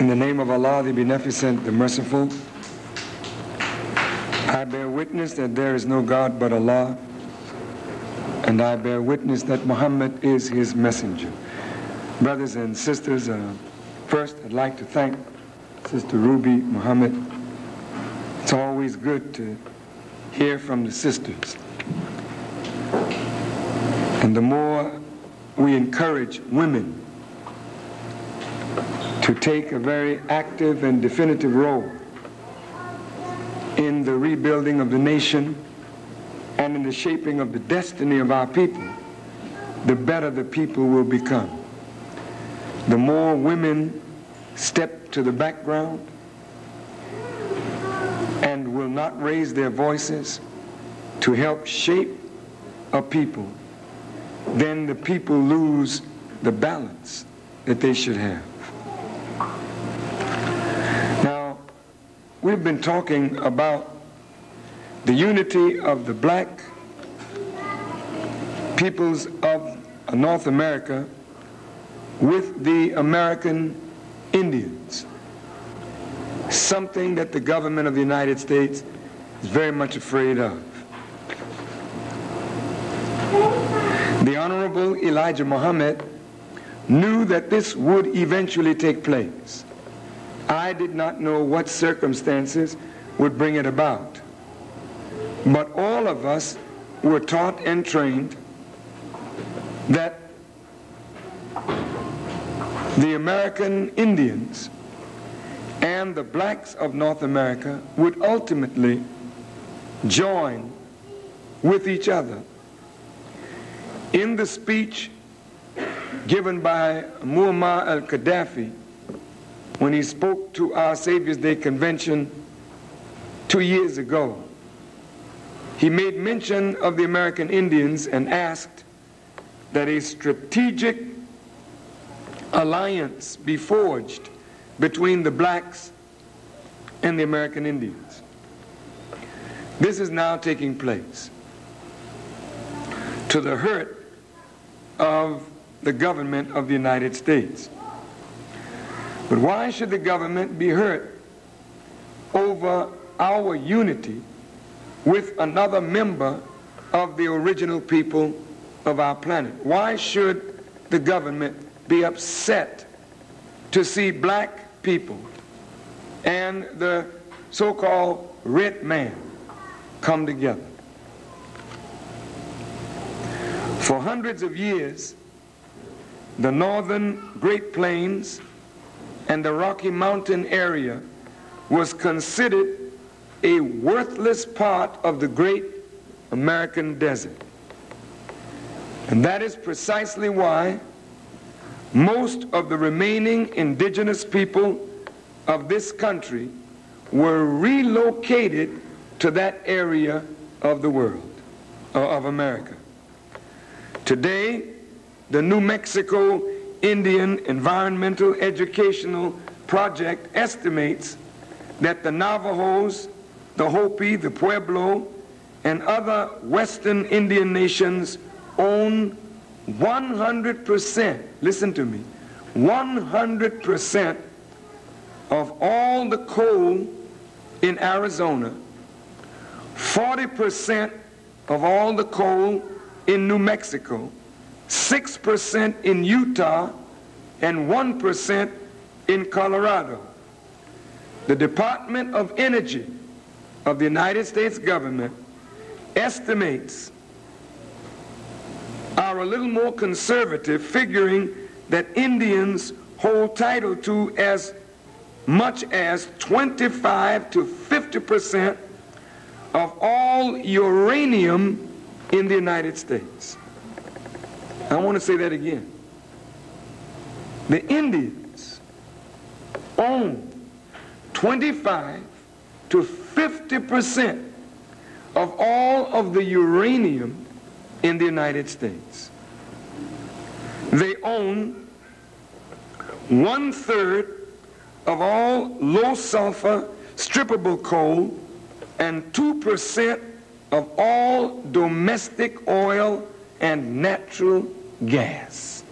In the name of Allah, the Beneficent, the Merciful, I bear witness that there is no God but Allah, and I bear witness that Muhammad is his messenger. Brothers and sisters, first I'd like to thank Sister Ruby Muhammad. It's always good to hear from the sisters. And the more we encourage women to take a very active and definitive role in the rebuilding of the nation and in the shaping of the destiny of our people, the better the people will become. The more women step to the background and will not raise their voices to help shape a people, then the people lose the balance that they should have. Now, we've been talking about the unity of the black peoples of North America with the American Indians, something that the government of the United States is very much afraid of. The Honorable Elijah Muhammad knew that this would eventually take place. I did not know what circumstances would bring it about. But all of us were taught and trained that the American Indians and the blacks of North America would ultimately join with each other. In the speech given by Muammar al-Gaddafi when he spoke to our Savior's Day Convention 2 years ago, he made mention of the American Indians and asked that a strategic alliance be forged between the blacks and the American Indians. This is now taking place to the hurt of the government of the United States. But why should the government be hurt over our unity with another member of the original people of our planet? Why should the government be upset to see black people and the so-called red man come together? For hundreds of years, the northern Great Plains and the Rocky Mountain area was considered a worthless part of the great American desert. And that is precisely why most of the remaining indigenous people of this country were relocated to that area of the world, of America. Today, the New Mexico Indian Environmental Educational Project estimates that the Navajos, the Hopi, the Pueblo, and other Western Indian nations own 100%, listen to me, 100% of all the coal in Arizona, 40% of all the coal in New Mexico, 6% in Utah, and 1% in Colorado. The Department of Energy of the United States government estimates, are a little more conservative, figuring that Indians hold title to as much as 25 to 50% of all uranium in the United States. I want to say that again. The Indians own 25 to 50% of all of the uranium in the United States. They own 1/3 of all low sulfur strippable coal and 2% of all domestic oil and natural gas.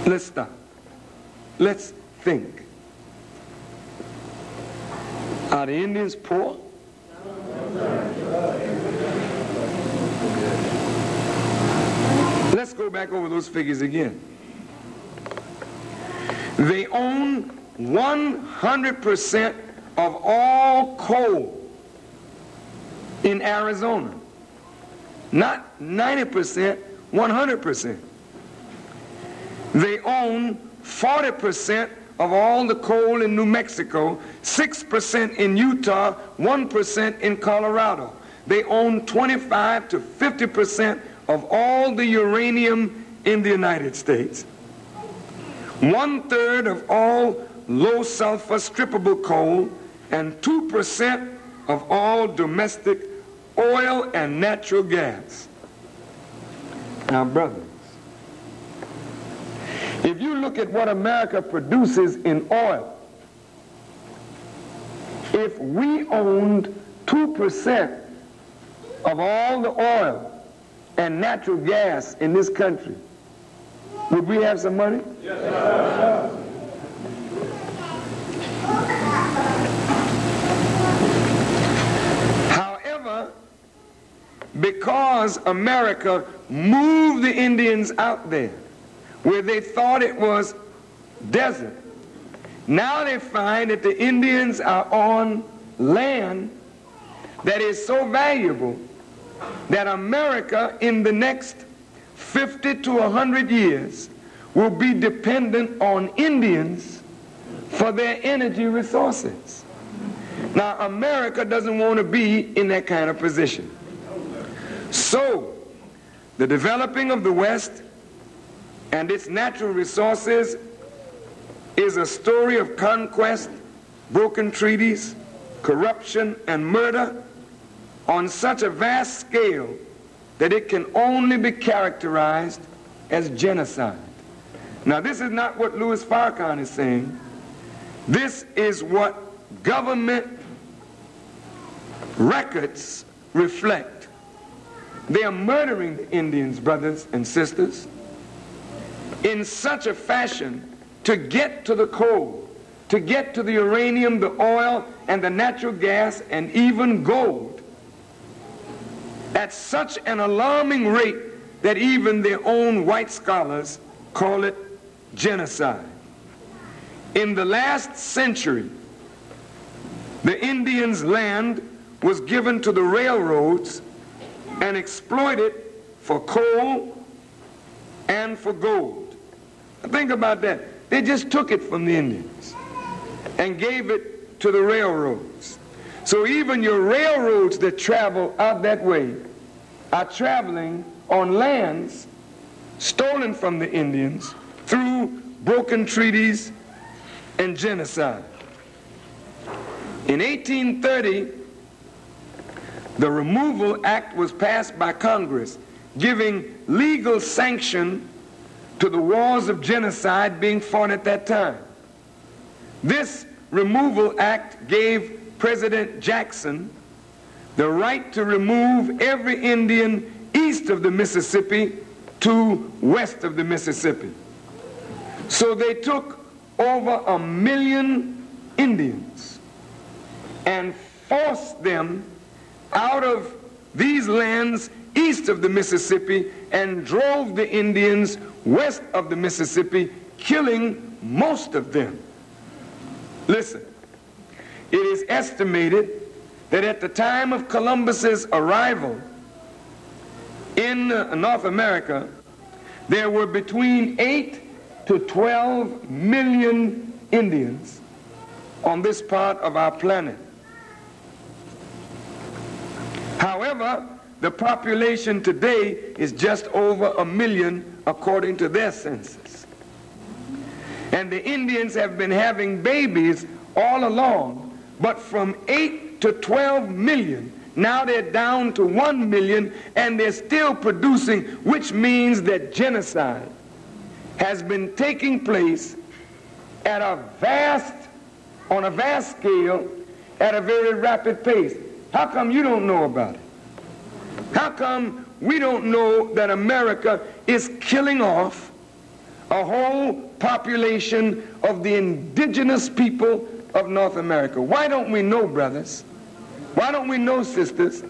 Let's stop. let's think. Are the Indians poor? Let's go back over those figures again. They own 100% of all coal in Arizona. Not 90%, 100%. They own 40% of all the coal in New Mexico, 6% in Utah, 1% in Colorado. They own 25 to 50% of all the uranium in the United States. 1/3 of all low sulfur strippable coal, and 2% of all domestic oil and natural gas. Now, brothers, if you look at what America produces in oil, if we owned 2% of all the oil and natural gas in this country, would we have some money? Yes, sir. However, because America moved the Indians out there where they thought it was desert, now they find that the Indians are on land that is so valuable that America in the next 50 to 100 years will be dependent on Indians for their energy resources. Now, America doesn't want to be in that kind of position. So, the developing of the West and its natural resources is a story of conquest, broken treaties, corruption, and murder on such a vast scale that it can only be characterized as genocide. Now, this is not what Louis Farrakhan is saying. This is what government records reflect. They are murdering the Indians, brothers and sisters, in such a fashion to get to the coal, to get to the uranium, the oil, and the natural gas, and even gold, at such an alarming rate that even their own white scholars call it genocide. In the last century, the Indians' land was given to the railroads and exploited for coal and for gold. Think about that. They just took it from the Indians and gave it to the railroads. So even your railroads that travel out that way are traveling on lands stolen from the Indians through broken treaties and genocide. In 1830, the Removal Act was passed by Congress, giving legal sanction to the wars of genocide being fought at that time. This Removal Act gave President Jackson the right to remove every Indian east of the Mississippi to west of the Mississippi. So they took over 1 million Indians and forced them out of these lands east of the Mississippi and drove the Indians west of the Mississippi, killing most of them. Listen, it is estimated that at the time of Columbus's arrival in North America, there were between 8 to 12 million Indians on this part of our planet. However, the population today is just over 1 million according to their census. And the Indians have been having babies all along, but from 8 to 12 million, now they're down to 1 million, and they're still producing, which means that genocide has been taking place at on a vast scale, at a very rapid pace. How come you don't know about it? How come we don't know that America is killing off a whole population of the indigenous people of North America. Why don't we know, brothers? Why don't we know, sisters?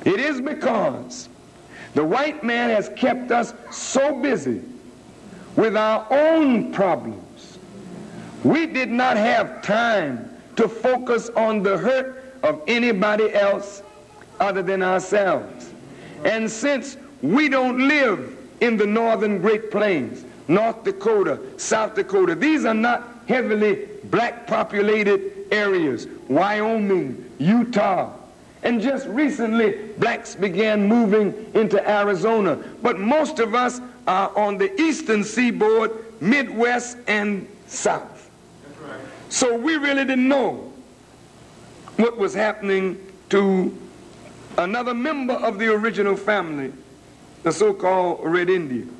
It is because the white man has kept us so busy with our own problems. We did not have time to focus on the hurt of anybody else other than ourselves. And since we don't live in the northern Great Plains, North Dakota, South Dakota, these are not heavily black populated areas. Wyoming, Utah. And just recently, blacks began moving into Arizona. But most of us are on the eastern seaboard, Midwest, and South. That's right. So we really didn't know what was happening to another member of the original family, the so-called Red Indian.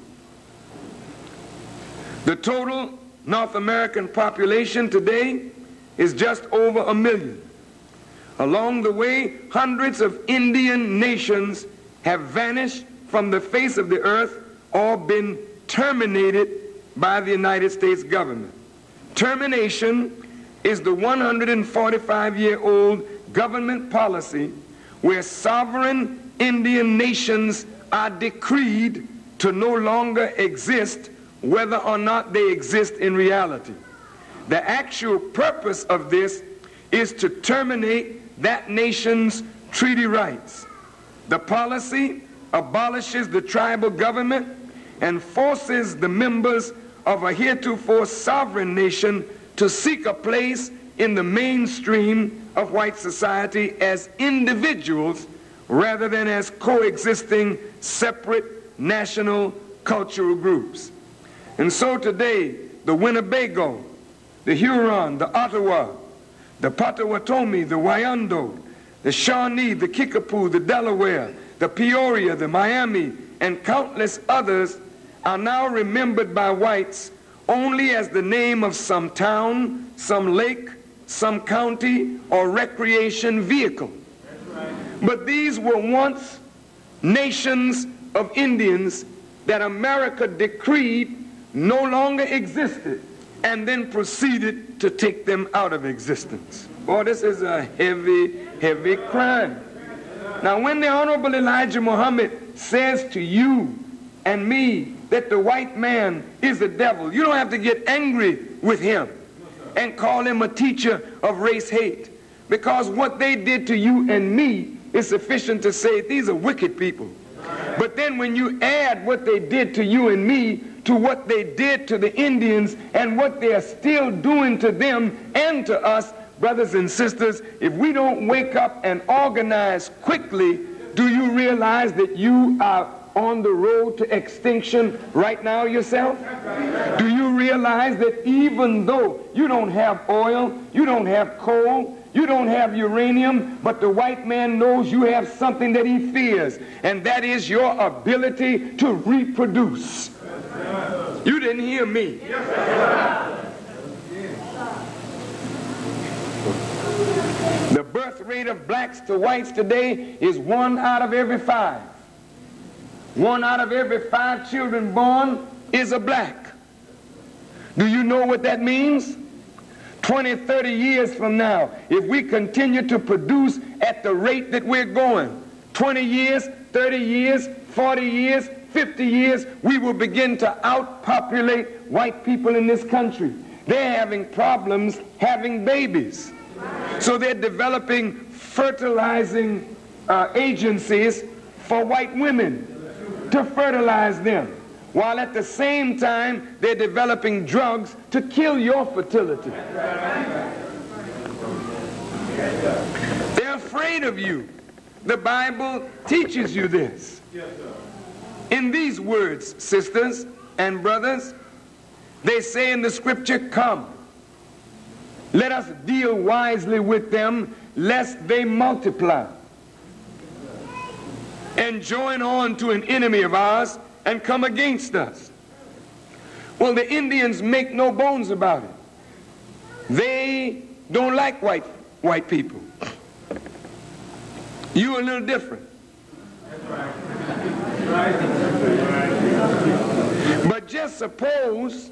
The total North American population today is just over 1 million. Along the way, hundreds of Indian nations have vanished from the face of the earth or been terminated by the United States government. Termination is the 145-year-old government policy where sovereign Indian nations are decreed to no longer exist, whether or not they exist in reality. The actual purpose of this is to terminate that nation's treaty rights. The policy abolishes the tribal government and forces the members of a heretofore sovereign nation to seek a place in the mainstream of white society as individuals rather than as coexisting separate national cultural groups. And so today, the Winnebago, the Huron, the Ottawa, the Potawatomi, the Wyandot, the Shawnee, the Kickapoo, the Delaware, the Peoria, the Miami, and countless others are now remembered by whites only as the name of some town, some lake, some county, or recreation vehicle. Right. But these were once nations of Indians that America decreed no longer existed and then proceeded to take them out of existence. Boy, this is a heavy, heavy crime. Now, when the Honorable Elijah Muhammad says to you and me that the white man is the devil, you don't have to get angry with him and call him a teacher of race hate, because what they did to you and me is sufficient to say these are wicked people. But then when you add what they did to you and me to what they did to the Indians and what they are still doing to them and to us, brothers and sisters, if we don't wake up and organize quickly, do you realize that you are on the road to extinction right now yourself? Do you realize that even though you don't have oil, you don't have coal, you don't have uranium, but the white man knows you have something that he fears, and that is your ability to reproduce. You didn't hear me. The birth rate of blacks to whites today is 1 out of every 5. 1 out of every 5 children born is a black. Do you know what that means? 20, 30 years from now, if we continue to produce at the rate that we're going, 20 years, 30 years, 40 years, 50 years, we will begin to outpopulate white people in this country. They're having problems having babies. So they're developing fertilizing agencies for white women to fertilize them, while at the same time they're developing drugs to kill your fertility. They're afraid of you. The Bible teaches you this. In these words, sisters and brothers, they say in the scripture, come, let us deal wisely with them, lest they multiply and join on to an enemy of ours and come against us. Well, the Indians make no bones about it. They don't like white people. You're a little different. But just let's suppose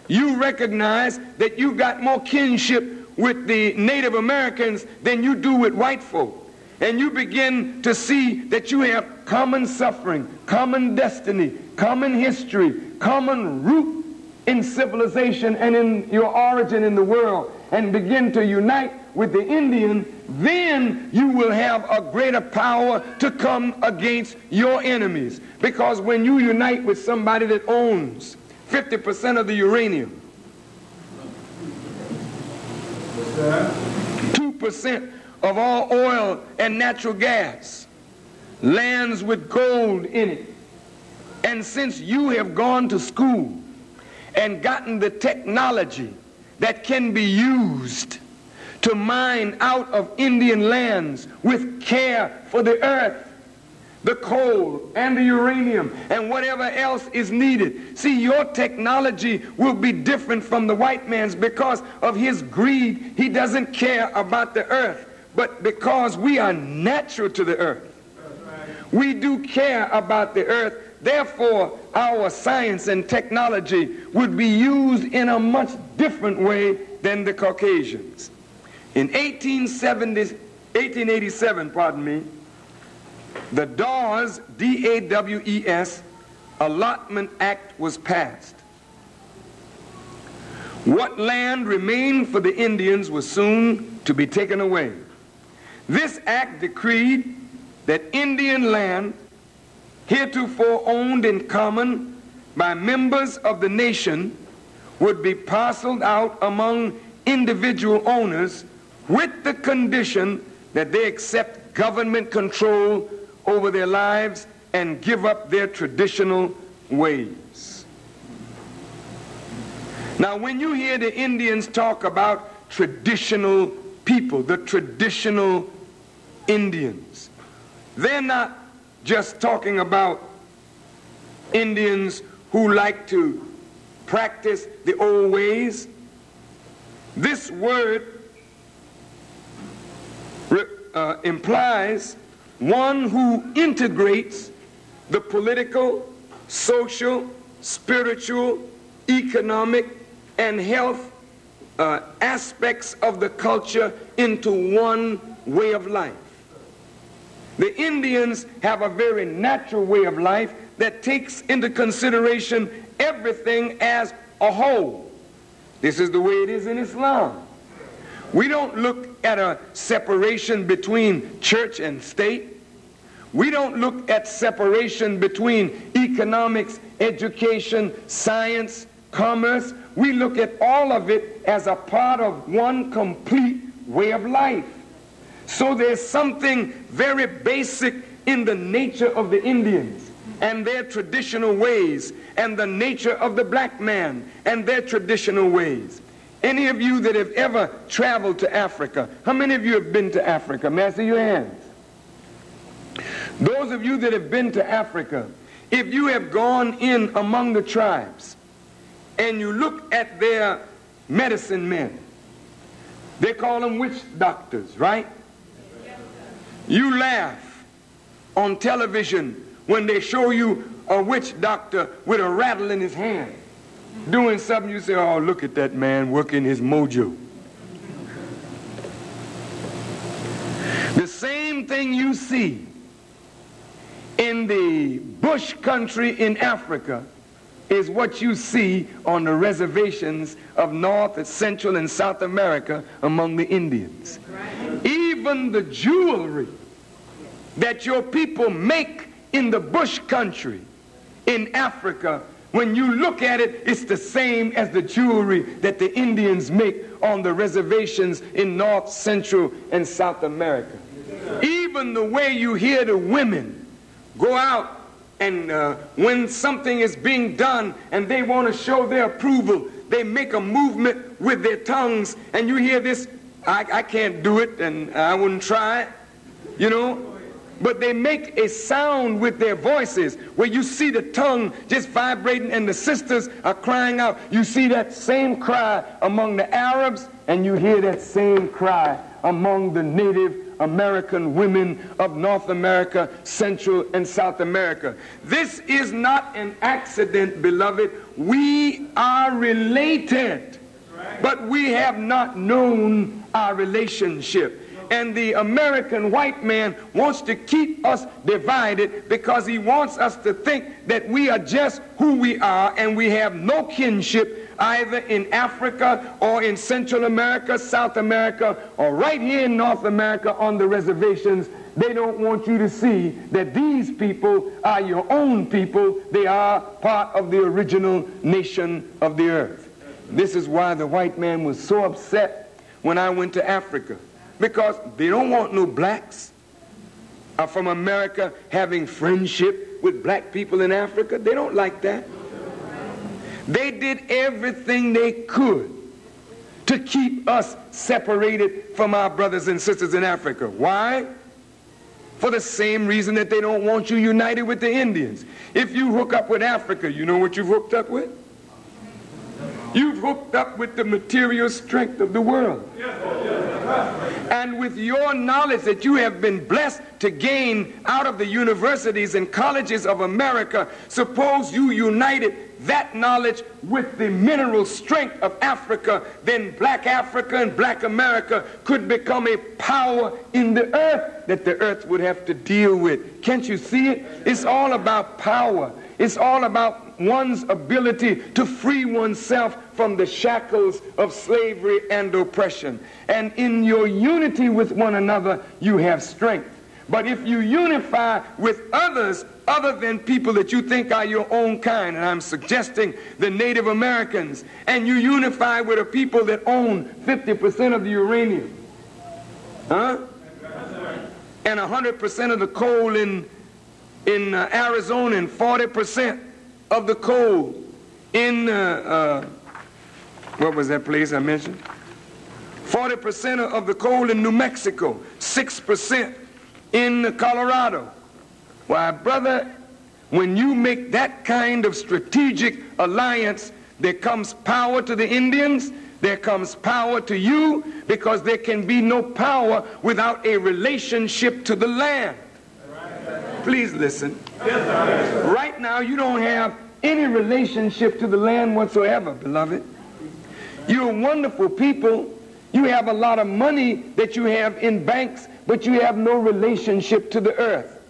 you recognize that you got more kinship with the Native Americans than you do with white folk. And you begin to see that you have common suffering, common destiny, common history, common root in civilization and in your origin in the world, and begin to unite with the Indian, then you will have a greater power to come against your enemies. Because when you unite with somebody that owns 50% of the uranium, 2% of all oil and natural gas, lands with gold in it, and since you have gone to school and gotten the technology that can be used to mine out of Indian lands with care for the earth, the coal and the uranium and whatever else is needed. See, your technology will be different from the white man's because of his greed. He doesn't care about the earth, but because we are natural to the earth, we do care about the earth. Therefore, our science and technology would be used in a much different way than the Caucasians. In 1887, the DAWES, D-A-W-E-S, Allotment Act was passed. What land remained for the Indians was soon to be taken away. This act decreed that Indian land, heretofore owned in common by members of the nation, would be parceled out among individual owners with the condition that they accept government control over their lives and give up their traditional ways. Now, when you hear the Indians talk about traditional people, the traditional Indians, they're not just talking about Indians who like to practice the old ways. This word implies one who integrates the political, social, spiritual, economic, and health aspects of the culture into one way of life. The Indians have a very natural way of life that takes into consideration everything as a whole. This is the way it is in Islam. We don't look at a separation between church and state. We don't look at separation between economics, education, science, commerce. We look at all of it as a part of one complete way of life. So there's something very basic in the nature of the Indians and their traditional ways, and the nature of the black man and their traditional ways. Any of you that have ever traveled to Africa, how many of you have been to Africa? May I see your hands? Those of you that have been to Africa, if you have gone in among the tribes and you look at their medicine men, they call them witch doctors, right? You laugh on television when they show you a witch doctor with a rattle in his hand doing something. You say, oh, look at that man working his mojo. The same thing you see in the bush country in Africa is what you see on the reservations of North, Central, and South America among the Indians. Even the jewelry that your people make in the bush country in Africa, when you look at it, it's the same as the jewelry that the Indians make on the reservations in North, Central, and South America. Even the way you hear the women go out and when something is being done and they want to show their approval, they make a movement with their tongues, and you hear this, I can't do it and I wouldn't try it, you know. But they make a sound with their voices where you see the tongue just vibrating and the sisters are crying out. You see that same cry among the Arabs, and you hear that same cry among the Native American women of North America, Central and South America. This is not an accident, beloved. we are related, but we have not known our relationship. And the American white man wants to keep us divided because he wants us to think that we are just who we are and we have no kinship either in Africa or in Central America, South America, or right here in North America on the reservations. They don't want you to see that these people are your own people. They are part of the original nation of the earth. This is why the white man was so upset when I went to Africa, because they don't want no blacks from America having friendship with black people in Africa. They don't like that. They did everything they could to keep us separated from our brothers and sisters in Africa. Why? For the same reason that they don't want you united with the Indians. If you hook up with Africa, you know what you've hooked up with? You've hooked up with the material strength of the world. And with your knowledge that you have been blessed to gain out of the universities and colleges of America, suppose you united that knowledge with the mineral strength of Africa, then black Africa and black America could become a power in the earth that the earth would have to deal with. Can't you see it? It's all about power. It's all about one's ability to free oneself from the shackles of slavery and oppression. And in your unity with one another, you have strength. But if you unify with others other than people that you think are your own kind, and I'm suggesting the Native Americans, and you unify with a people that own 50% of the uranium, and 100% of the coal in Arizona, and 40% of the coal in, what was that place I mentioned? 40% of the coal in New Mexico, 6% in Colorado. Why, brother, when you make that kind of strategic alliance, there comes power to the Indians, there comes power to you, because there can be no power without a relationship to the land. Please listen. Right now, you don't have any relationship to the land whatsoever, beloved. You're wonderful people. You have a lot of money that you have in banks, but you have no relationship to the earth.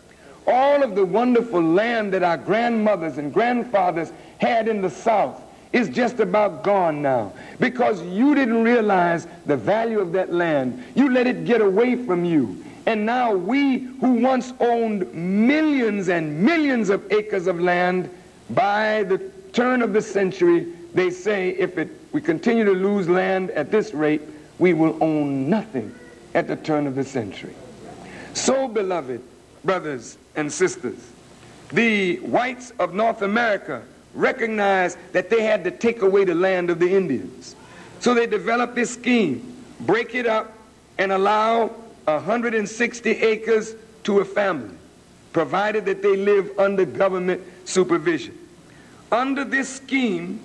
All of the wonderful land that our grandmothers and grandfathers had in the South is just about gone now, because you didn't realize the value of that land. You let it get away from you. And now we, who once owned millions and millions of acres of land, by the turn of the century, they say if we continue to lose land at this rate, we will own nothing at the turn of the century. So, beloved brothers and sisters, the whites of North America recognized that they had to take away the land of the Indians. So they developed this scheme: break it up and allow 160 acres to a family, provided that they live under government supervision. Under this scheme,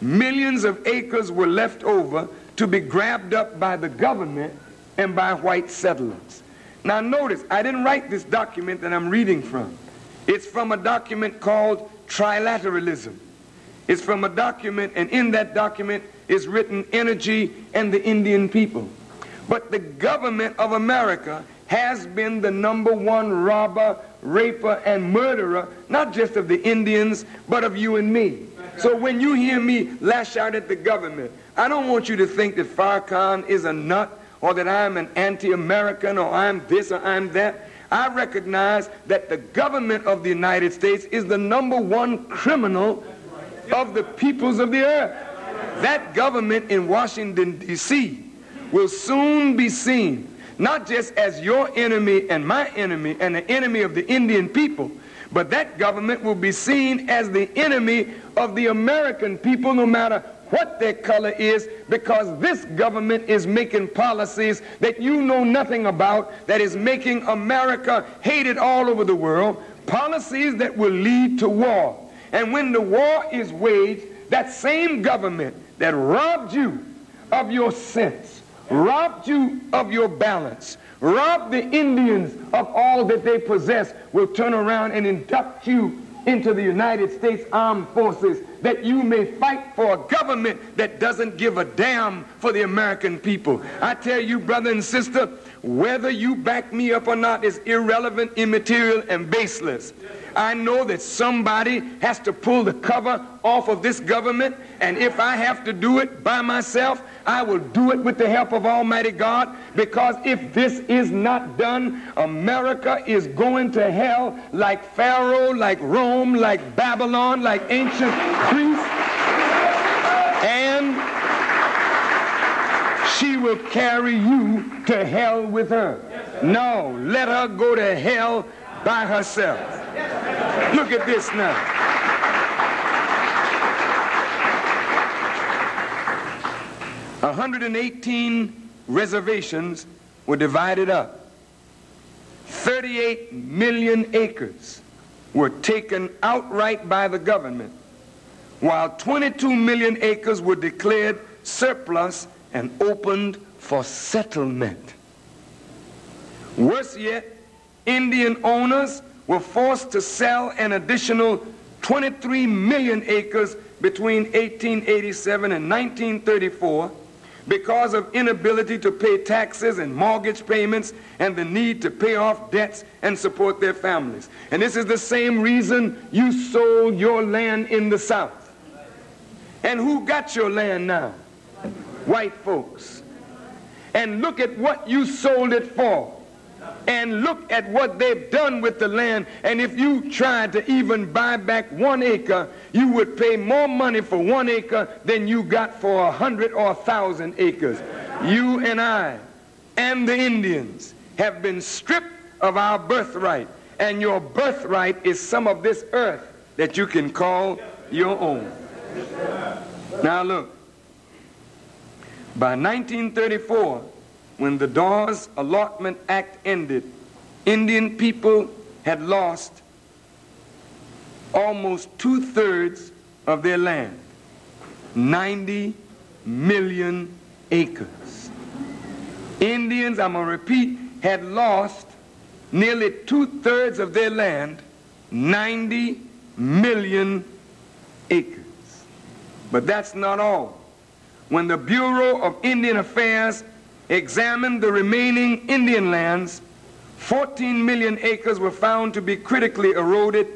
millions of acres were left over to be grabbed up by the government and by white settlers. Now notice, I didn't write this document that I'm reading from. It's from a document called Trilateralism. It's from a document, and in that document is written Energy and the Indian People. But the government of America has been the #1 robber, raper, and murderer, not just of the Indians, but of you and me. So when you hear me lash out at the government, I don't want you to think that Farrakhan is a nut, or that I'm an anti-American, or I'm this, or I'm that. I recognize that the government of the United States is the #1 criminal of the peoples of the earth. That government in Washington, D.C. will soon be seen not just as your enemy and my enemy and the enemy of the Indian people, but that government will be seen as the enemy of the American people, no matter what their color is, because this government is making policies that you know nothing about, that is making America hated all over the world, policies that will lead to war. And when the war is waged, that same government that robbed you of your sense, robbed you of your balance, robbed the Indians of all that they possess, will turn around and induct you into the United States Armed Forces, that you may fight for a government that doesn't give a damn for the American people. I tell you, brother and sister, whether you back me up or not is irrelevant, immaterial, and baseless. I know that somebody has to pull the cover off of this government, and if I have to do it by myself, I will do it with the help of Almighty God, because if this is not done, America is going to hell like Pharaoh, like Rome, like Babylon, like ancient Greece, and she will carry you to hell with her. No, let her go to hell by herself. Look at this now. A 118 reservations were divided up. 38 million acres were taken outright by the government, while 22 million acres were declared surplus and opened for settlement. Worse yet, Indian owners were forced to sell an additional 23 million acres between 1887 and 1934 because of inability to pay taxes and mortgage payments and the need to pay off debts and support their families. And this is the same reason you sold your land in the South. And who got your land now? White folks. And look at what you sold it for. And look at what they've done with the land. And if you tried to even buy back 1 acre, you would pay more money for 1 acre than you got for 100 or 1,000 acres. You and I and the Indians have been stripped of our birthright. And your birthright is some of this earth that you can call your own. Now look, by 1934, when the Dawes Allotment Act ended, Indian people had lost almost 2/3 of their land, 90 million acres. Indians, I'm going to repeat, had lost nearly 2/3 of their land, 90 million acres. But that's not all. When the Bureau of Indian Affairs examined the remaining Indian lands, 14 million acres were found to be critically eroded,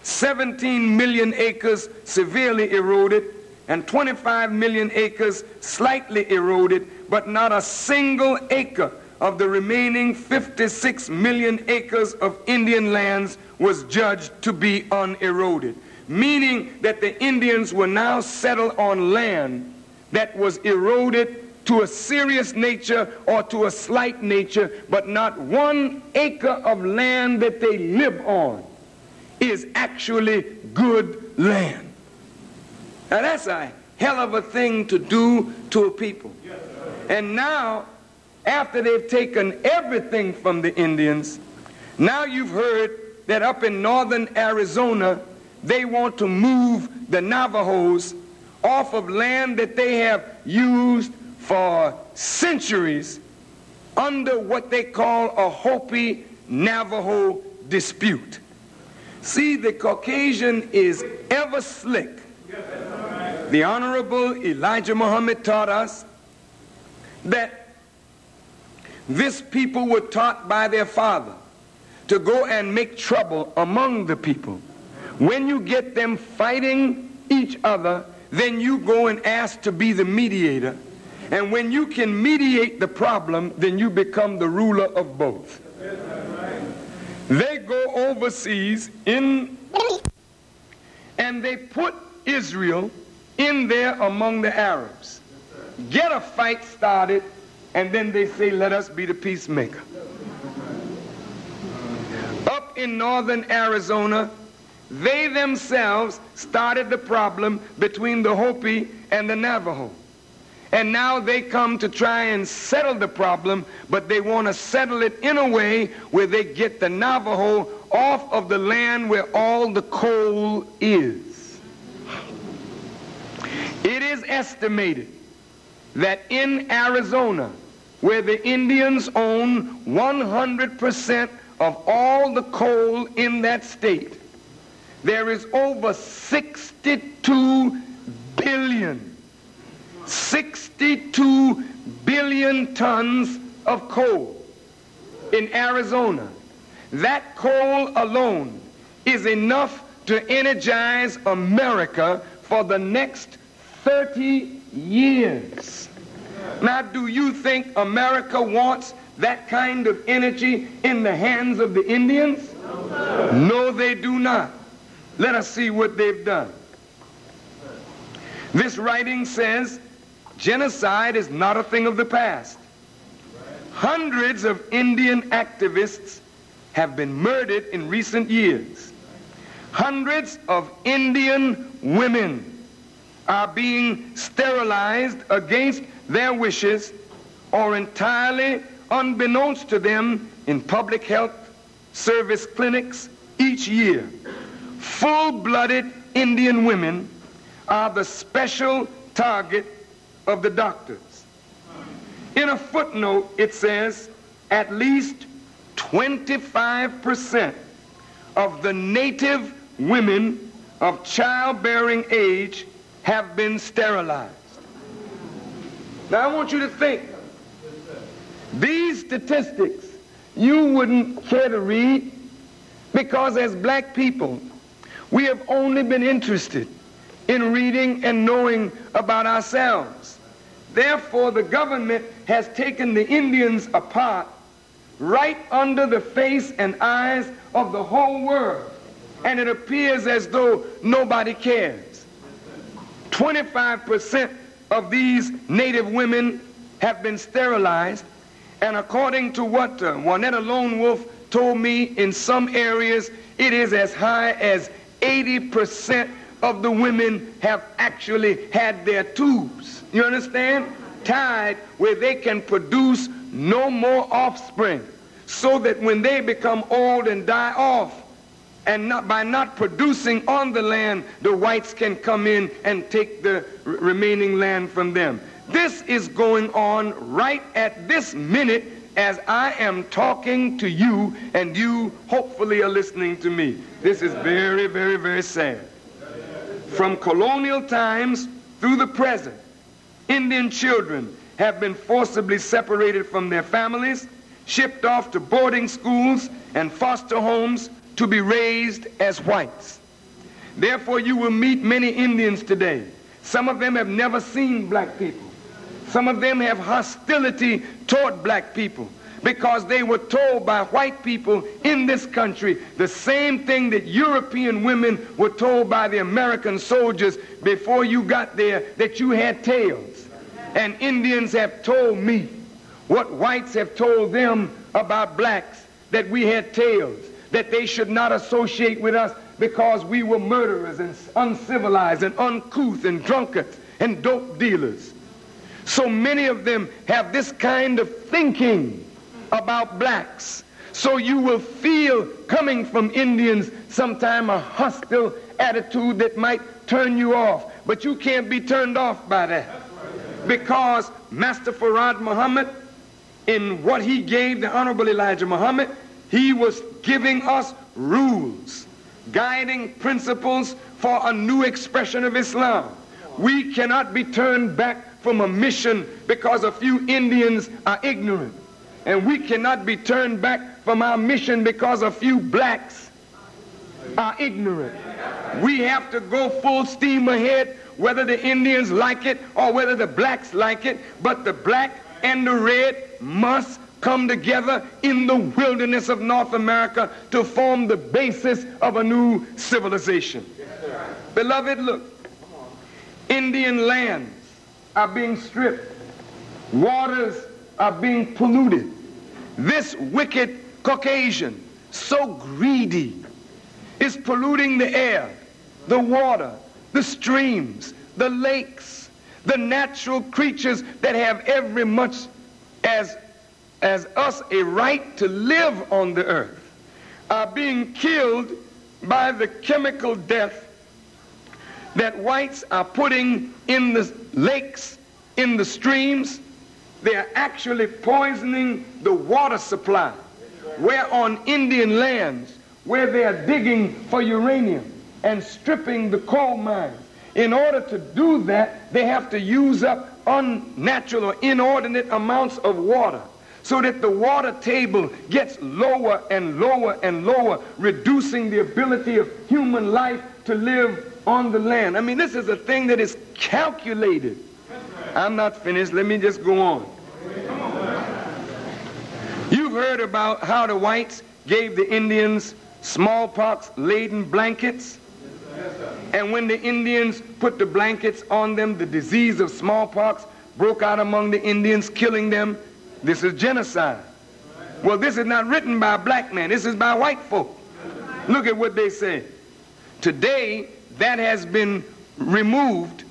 17 million acres severely eroded, and 25 million acres slightly eroded, but not a single acre of the remaining 56 million acres of Indian lands was judged to be uneroded, meaning that the Indians were now settled on land that was eroded to a serious nature or to a slight nature, but not 1 acre of land that they live on is actually good land. Now that's a hell of a thing to do to a people. And now, after they've taken everything from the Indians, now you've heard that up in northern Arizona, they want to move the Navajos off of land that they have used for centuries under what they call a Hopi-Navajo dispute. See, the Caucasian is ever slick. The Honorable Elijah Muhammad taught us that this people were taught by their father to go and make trouble among the people. When you get them fighting each other, then you go and ask to be the mediator. And when you can mediate the problem, then you become the ruler of both. They go overseas and they put Israel in there among the Arabs. Get a fight started, and then they say, let us be the peacemaker. Up in northern Arizona, they themselves started the problem between the Hopi and the Navajo. And now they come to try and settle the problem, but they want to settle it in a way where they get the Navajo off of the land where all the coal is. It is estimated that in Arizona, where the Indians own 100% of all the coal in that state, there is over 62 billion tons of coal in Arizona. That coal alone is enough to energize America for the next 30 years. Now, do you think America wants that kind of energy in the hands of the Indians? No, they do not. Let us see what they've done. This writing says genocide is not a thing of the past. Hundreds of Indian activists have been murdered in recent years. Hundreds of Indian women are being sterilized against their wishes or entirely unbeknownst to them in public health service clinics each year. Full-blooded Indian women are the special target of the doctors. In a footnote, it says at least 25% of the native women of childbearing age have been sterilized. Now I want you to think, these statistics you wouldn't care to read, because as black people, we have only been interested in reading and knowing about ourselves. Therefore, the government has taken the Indians apart right under the face and eyes of the whole world, and it appears as though nobody cares. 25% of these native women have been sterilized, and according to what Juanetta Lone Wolf told me, in some areas it is as high as 80% of the women have actually had their tubes, you understand, tied where they can produce no more offspring, so that when they become old and die off, and by not producing on the land, the whites can come in and take the remaining land from them. This is going on right at this minute as I am talking to you, and you hopefully are listening to me. This is very, very, very sad. From colonial times through the present, Indian children have been forcibly separated from their families, shipped off to boarding schools and foster homes to be raised as whites. Therefore, you will meet many Indians today. Some of them have never seen black people. Some of them have hostility toward black people because they were told by white people in this country the same thing that European women were told by the American soldiers before you got there, that you had tails. And Indians have told me what whites have told them about blacks, that we had tails, that they should not associate with us because we were murderers and uncivilized and uncouth and drunkards and dope dealers. So many of them have this kind of thinking about blacks. So you will feel coming from Indians sometime a hostile attitude that might turn you off. But you can't be turned off by that, because Master Farad Muhammad, in what he gave the Honorable Elijah Muhammad, he was giving us rules, guiding principles for a new expression of Islam. We cannot be turned back from a mission because a few Indians are ignorant. And we cannot be turned back from our mission because a few blacks are ignorant. We have to go full steam ahead, whether the Indians like it or whether the blacks like it, but the black and the red must come together in the wilderness of North America to form the basis of a new civilization. Beloved, look, Indian lands are being stripped. Waters are being polluted. This wicked Caucasian, so greedy, is polluting the air, the water, the streams, the lakes, the natural creatures that have every much as us a right to live on the earth, are being killed by the chemical death that whites are putting in the lakes, in the streams. They are actually poisoning the water supply, where on Indian lands, where they are digging for uranium, and stripping the coal mines. In order to do that, they have to use up unnatural or inordinate amounts of water, so that the water table gets lower and lower and lower, reducing the ability of human life to live on the land. I mean, this is a thing that is calculated. I'm not finished. Let me just go on. You've heard about how the whites gave the Indians smallpox-laden blankets. And when the Indians put the blankets on them, the disease of smallpox broke out among the Indians, killing them. This is genocide. Well, this is not written by a black man. This is by white folk. Look at what they say. Today, that has been removed,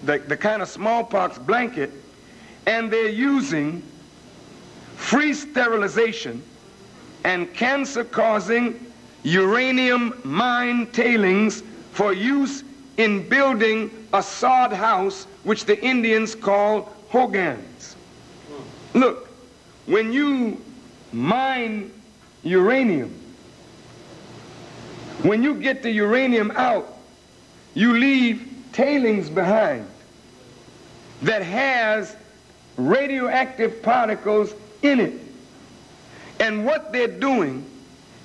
the kind of smallpox blanket, and they're using free sterilization and cancer-causing uranium mine tailings for use in building a sod house, which the Indians call hogans. Look, when you mine uranium, when you get the uranium out, you leave tailings behind that has radioactive particles in it. And what they're doing,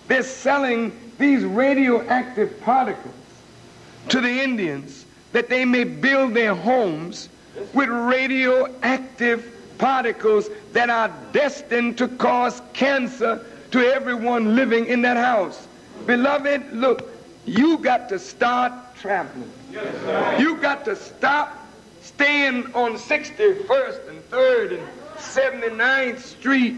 they're selling these radioactive particles to the Indians that they may build their homes with radioactive particles that are destined to cause cancer to everyone living in that house. Beloved, look, you got to start traveling. You got to stop staying on 61st and 3rd and 79th Street.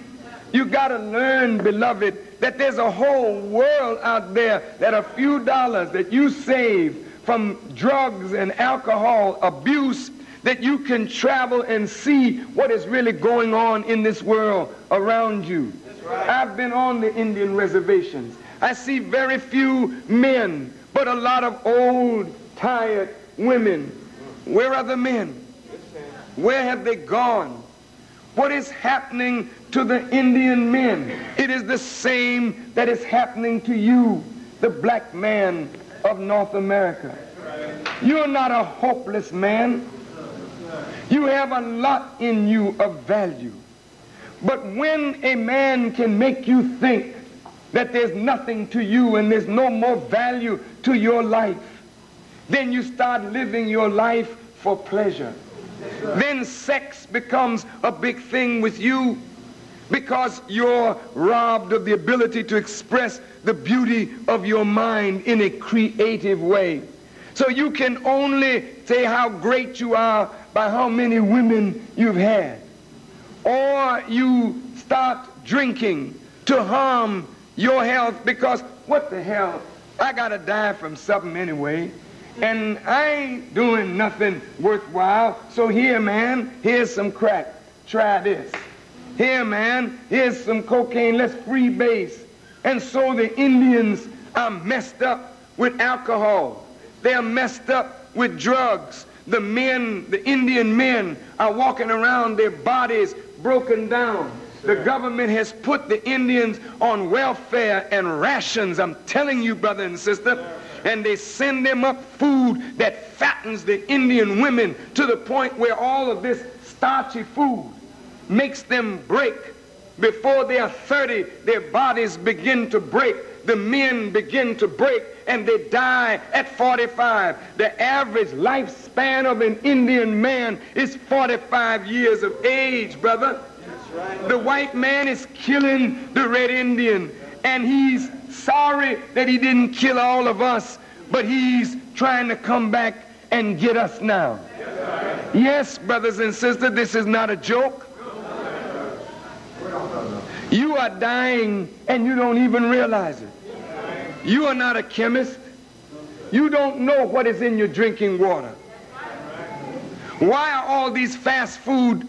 You got to learn, beloved, that there's a whole world out there, that a few dollars that you save from drugs and alcohol abuse, that you can travel and see what is really going on in this world around you. Right. I've been on the Indian reservations. I see very few men, but a lot of old, tired women. Where are the men? Where have they gone? What is happening to the Indian men? It is the same that is happening to you, the black man of North America. You're not a hopeless man. You have a lot in you of value. But when a man can make you think that there's nothing to you and there's no more value to your life, then you start living your life for pleasure. Then sex becomes a big thing with you, because you're robbed of the ability to express the beauty of your mind in a creative way. So you can only say how great you are by how many women you've had. Or you start drinking to harm your health, because what the hell, I gotta die from something anyway, and I ain't doing nothing worthwhile. So here, man, here's some crack. Try this. Here, man, here's some cocaine. Let's freebase. And so the Indians are messed up with alcohol. They're messed up with drugs. The men, the Indian men, are walking around, their bodies broken down. The government has put the Indians on welfare and rations. I'm telling you, brother and sister. And they send them up food that fattens the Indian women to the point where all of this starchy food makes them break. Before they are 30, their bodies begin to break. The men begin to break, and they die at 45. The average lifespan of an Indian man is 45 years of age, brother. Right. The white man is killing the red Indian, and he's sorry that he didn't kill all of us, but he's trying to come back and get us now. Yes, brothers and sisters, this is not a joke. You are dying and you don't even realize it. You are not a chemist. You don't know what is in your drinking water. Why are all these fast food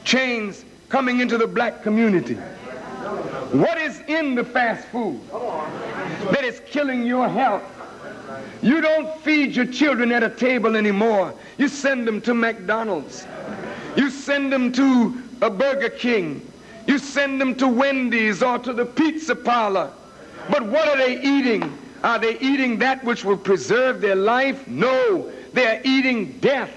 chains coming into the black community? What is in the fast food that is killing your health? You don't feed your children at a table anymore. You send them to McDonald's. You send them to a Burger King. You send them to Wendy's or to the pizza parlor. But what are they eating? Are they eating that which will preserve their life? No, they are eating death.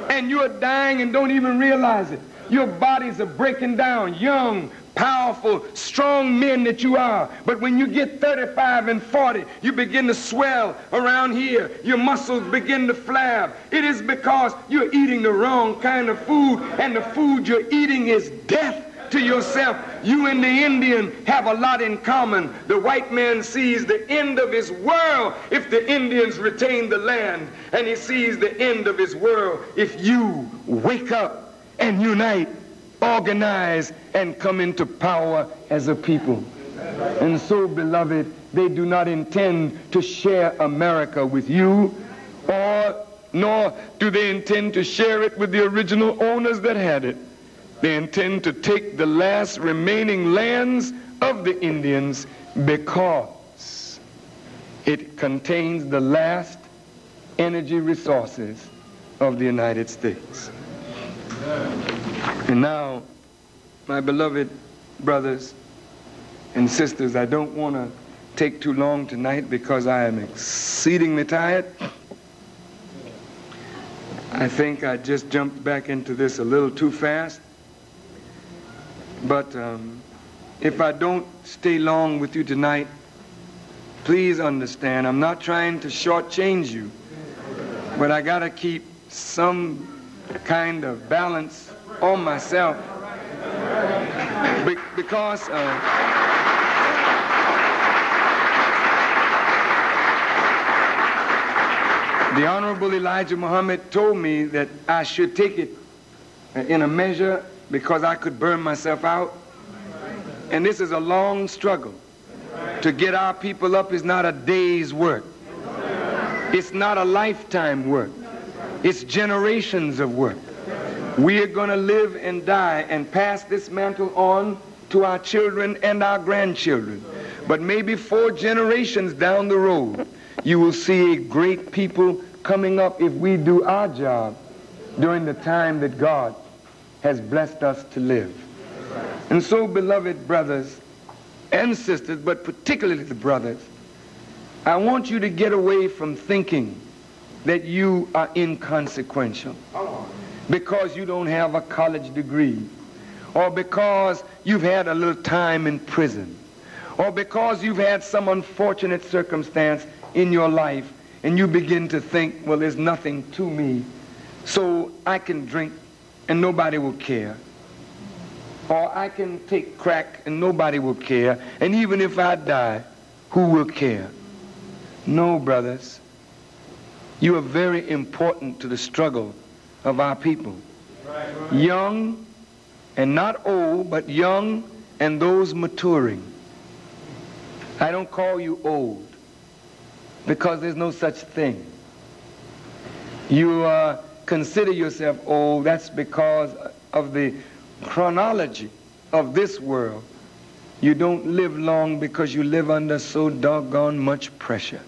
And you are dying and don't even realize it. Your bodies are breaking down, young, powerful, strong men that you are. But when you get 35 and 40, you begin to swell around here. Your muscles begin to flab. It is because you're eating the wrong kind of food, and the food you're eating is death to yourself. You and the Indian have a lot in common. The white man sees the end of his world if the Indians retain the land, and he sees the end of his world if you wake up and unite, organize, and come into power as a people. And so, beloved, they do not intend to share America with you, nor do they intend to share it with the original owners that had it. They intend to take the last remaining lands of the Indians because it contains the last energy resources of the United States. And now, my beloved brothers and sisters, I don't want to take too long tonight because I am exceedingly tired. I think I just jumped back into this a little too fast. But if I don't stay long with you tonight, please understand, I'm not trying to shortchange you, but I got to keep some kind of balance on myself because the Honorable Elijah Muhammad told me that I should take it in a measure because I could burn myself out. And this is a long struggle. To get our people up is not a day's work. It's not a lifetime work. It's generations of work. We are going to live and die and pass this mantle on to our children and our grandchildren. But maybe 4 generations down the road, you will see a great people coming up if we do our job during the time that God has blessed us to live. And so, beloved brothers and sisters, but particularly the brothers, I want you to get away from thinking that you are inconsequential because you don't have a college degree, or because you've had a little time in prison, or because you've had some unfortunate circumstance in your life and you begin to think, well, there's nothing to me, so I can drink and nobody will care. Or I can take crack and nobody will care. And even if I die, who will care? No, brothers. You are very important to the struggle of our people. Young and not old, but young and those maturing. I don't call you old because there's no such thing. You consider yourself old, that's because of the chronology of this world. You don't live long because you live under so doggone much pressure.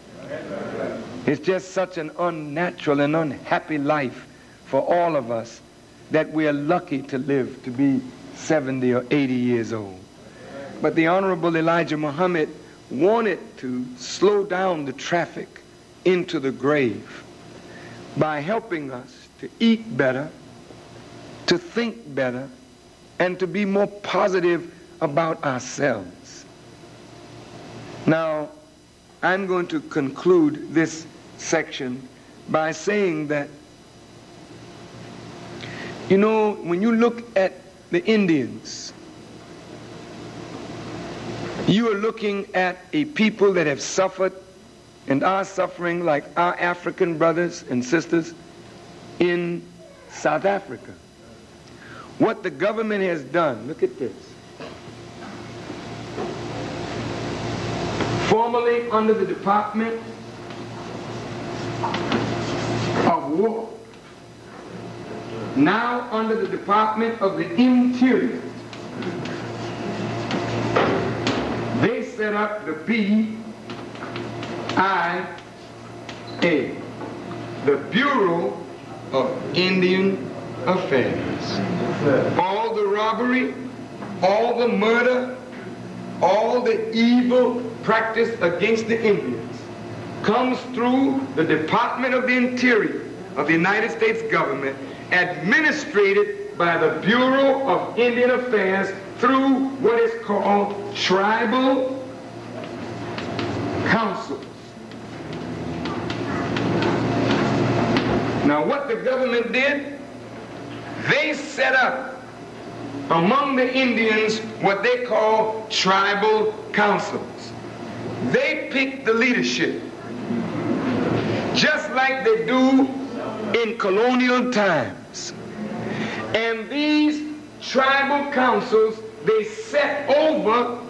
It's just such an unnatural and unhappy life for all of us that we are lucky to live to be 70 or 80 years old. But the Honorable Elijah Muhammad wanted to slow down the traffic into the grave by helping us to eat better, to think better, and to be more positive about ourselves. Now, I'm going to conclude this section by saying that, you know, when you look at the Indians, you are looking at a people that have suffered and are suffering like our African brothers and sisters in South Africa. What the government has done, look at this. Formerly under the Department of War, now under the Department of the Interior, they set up the BIA, the Bureau of Indian Affairs. All the robbery, all the murder, all the evil practiced against the Indians comes through the Department of the Interior of the United States government, administrated by the Bureau of Indian Affairs through what is called tribal councils. Now, what the government did, they set up among the Indians what they call tribal councils. They pick the leadership, just like they do in colonial times. And these tribal councils, they set over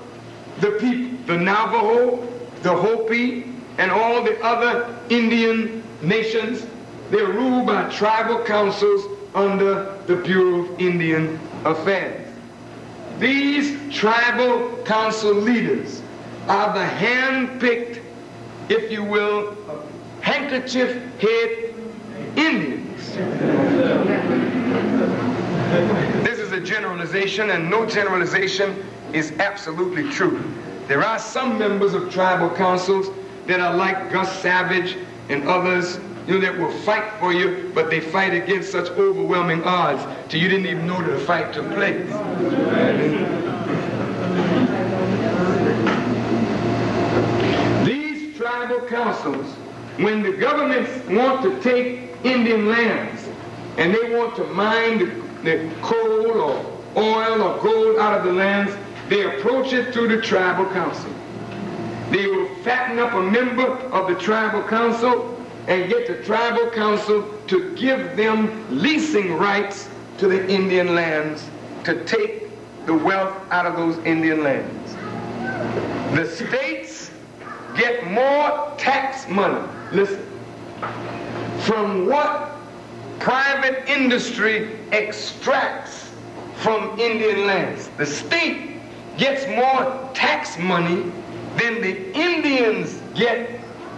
the people, the Navajo, the Hopi, and all the other Indian nations. They're ruled by tribal councils under the Bureau of Indian Affairs. These tribal council leaders are the hand-picked, if you will, handkerchief-head Indians. This is a generalization, and no generalization is absolutely true. There are some members of tribal councils that are like Gus Savage and others, that will fight for you, but they fight against such overwhelming odds till you didn't even know that the fight took place. These tribal councils, when the governments want to take Indian lands and they want to mine the coal or oil or gold out of the lands, they approach it through the tribal council. They will fatten up a member of the tribal council and get the tribal council to give them leasing rights to the Indian lands, to take the wealth out of those Indian lands. The states get more tax money, listen, from what private industry extracts from Indian lands. The state gets more tax money than the Indians get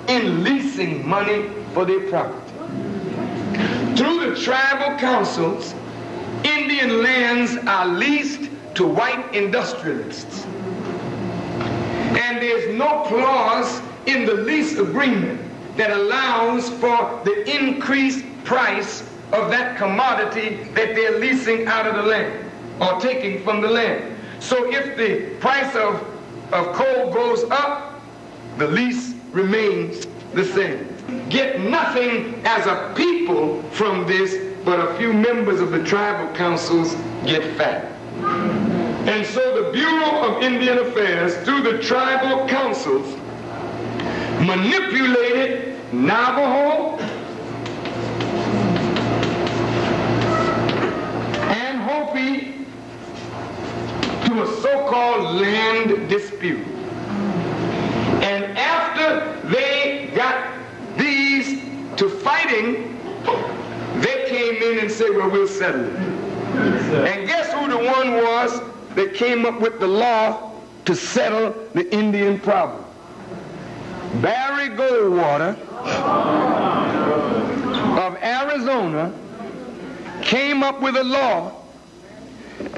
in leasing money for their property. Through the tribal councils, Indian lands are leased to white industrialists. And there's no clause in the lease agreement that allows for the increased price of that commodity that they're leasing out of the land or taking from the land. So if the price of coal goes up, the lease remains the same. Get nothing as a people from this, but a few members of the tribal councils get fat. And so the Bureau of Indian Affairs, through the tribal councils, manipulated Navajo and Hopi to a so-called land dispute. And after they got these to fighting, they came in and said, well, we'll settle it. And guess who the one was that came up with the law to settle the Indian problem? Barry Goldwater of Arizona came up with a law,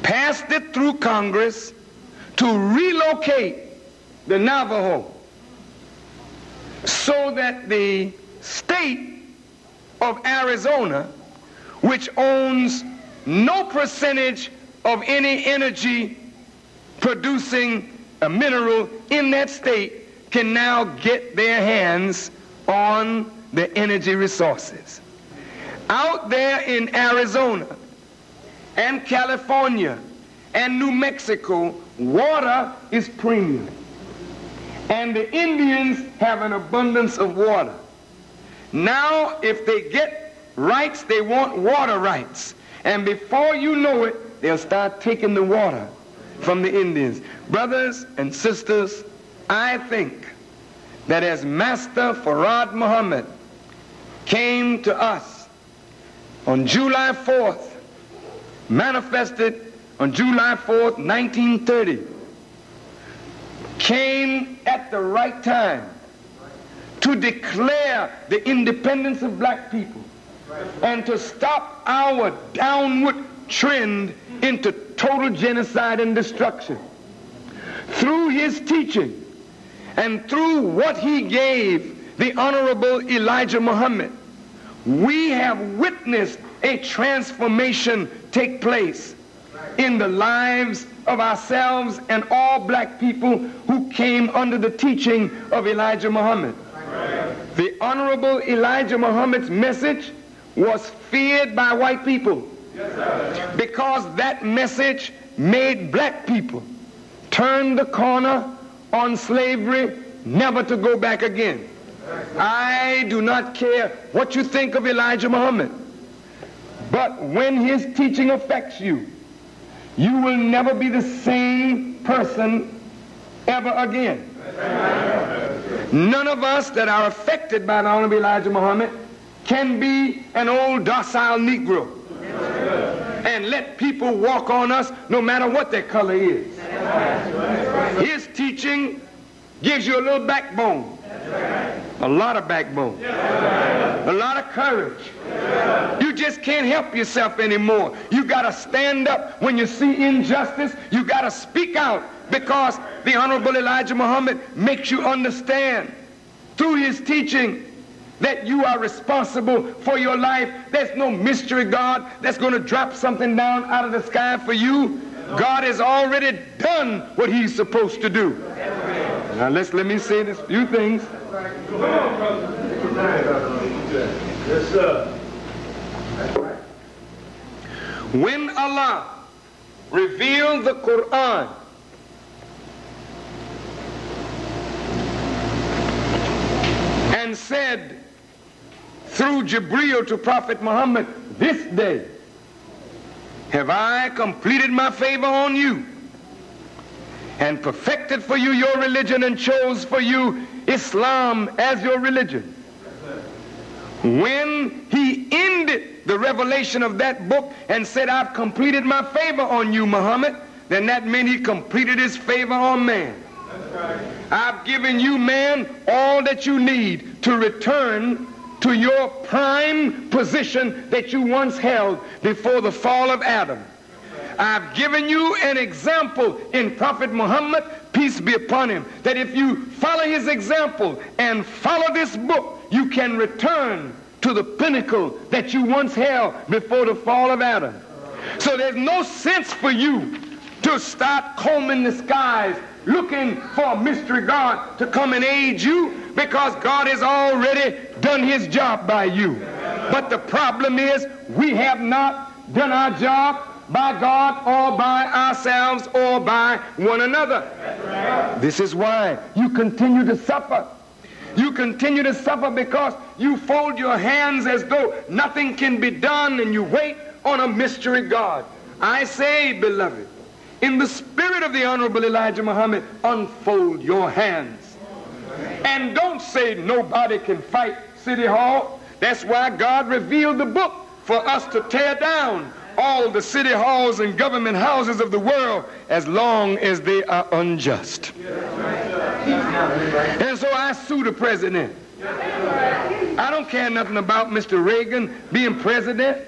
passed it through Congress to relocate the Navajo so that the state of Arizona, which owns no percentage of any energy producing a mineral in that state, can now get their hands on the energy resources. Out there in Arizona and California and New Mexico, water is premium. And the Indians have an abundance of water. Now, if they get rights, they want water rights. And before you know it, they'll start taking the water from the Indians. Brothers and sisters, I think that as Master Farad Muhammad came to us on July 4th, manifested on July 4th, 1930, came at the right time to declare the independence of black people and to stop our downward trend into total genocide and destruction, through his teaching and through what he gave the Honorable Elijah Muhammad, we have witnessed a transformation take place in the lives of ourselves and all black people who came under the teaching of Elijah Muhammad. The Honorable Elijah Muhammad's message was feared by white people because that message made black people turn the corner on slavery, never to go back again. I do not care what you think of Elijah Muhammad, but when his teaching affects you, you will never be the same person ever again. None of us that are affected by the Honorable Elijah Muhammad can be an old docile Negro and let people walk on us no matter what their color is. His teaching gives you a little backbone, a lot of backbone, a lot of courage. You just can't help yourself anymore. You got to stand up when you see injustice. You got to speak out, because the Honorable Elijah Muhammad makes you understand through his teaching that you are responsible for your life. There's no mystery God that's going to drop something down out of the sky for you. God has already done what he's supposed to do. Now let me say this few things. Yes, sir. When Allah revealed the Quran, and said through Jibreel to Prophet Muhammad, this day have I completed my favor on you and perfected for you your religion and chose for you Islam as your religion. When he ended the revelation of that book and said, I've completed my favor on you, Muhammad, then that meant he completed his favor on man. I've given you, man, all that you need to return to your prime position that you once held before the fall of Adam. I've given you an example in Prophet Muhammad, peace be upon him, that if you follow his example and follow this book, you can return to the pinnacle that you once held before the fall of Adam. So there's no sense for you to start combing the skies looking for a mystery God to come and aid you, because God has already done his job by you. But the problem is we have not done our job by God or by ourselves or by one another. This is why you continue to suffer. You continue to suffer because you fold your hands as though nothing can be done, and you wait on a mystery God. I say, beloved, in the spirit of the Honorable Elijah Muhammad, unfold your hands. And don't say nobody can fight City Hall. That's why God revealed the book for us to tear down all the city halls and government houses of the world as long as they are unjust. And so I sue the president. I don't care nothing about Mr. Reagan being president.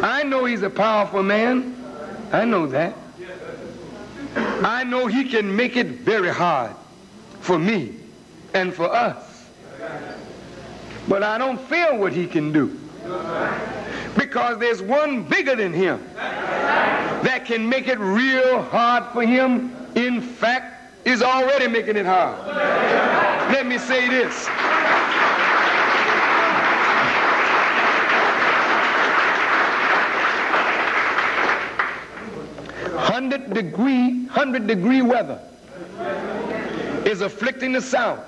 I know he's a powerful man. I know that. I know he can make it very hard for me and for us. But I don't fear what he can do, because there's one bigger than him that can make it real hard for him. In fact, is already making it hard. Let me say this. Hundred degree weather is afflicting the South,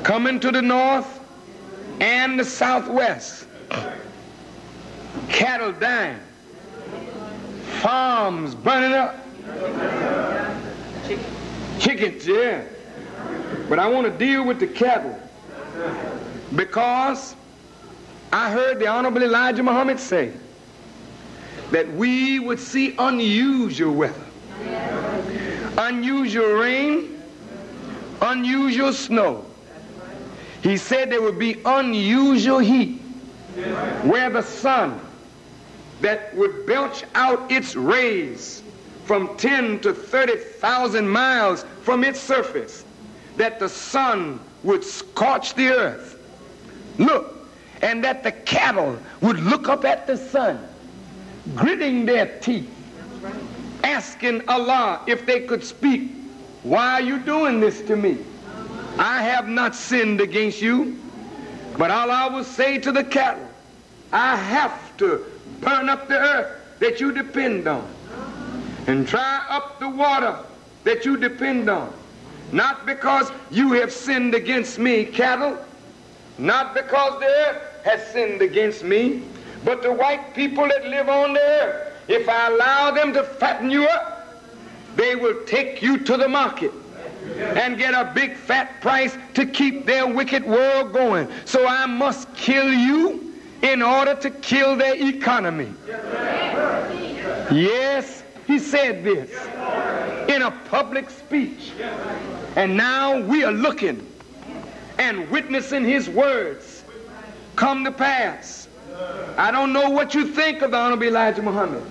coming to the north and the southwest. Cattle dying, farms burning up, chickens, yeah. But I want to deal with the cattle, because I heard the Honorable Elijah Muhammad say that we would see unusual weather, unusual rain, unusual snow. He said there would be unusual heat, where the sun that would belch out its rays from 10 to 30,000 miles from its surface, that the sun would scorch the earth. Look, and that the cattle would look up at the sun, gritting their teeth, asking Allah if they could speak, "Why are you doing this to me? I have not sinned against you." But Allah will say to the cattle, "I have to burn up the earth that you depend on, and dry up the water that you depend on. Not because you have sinned against me, cattle, not because the earth has sinned against me, but the white people that live on the earth, if I allow them to fatten you up, they will take you to the market and get a big fat price to keep their wicked world going. So I must kill you in order to kill their economy." Yes, he said this in a public speech. And now we are looking and witnessing his words come to pass. I don't know what you think of the Honorable Elijah Muhammad,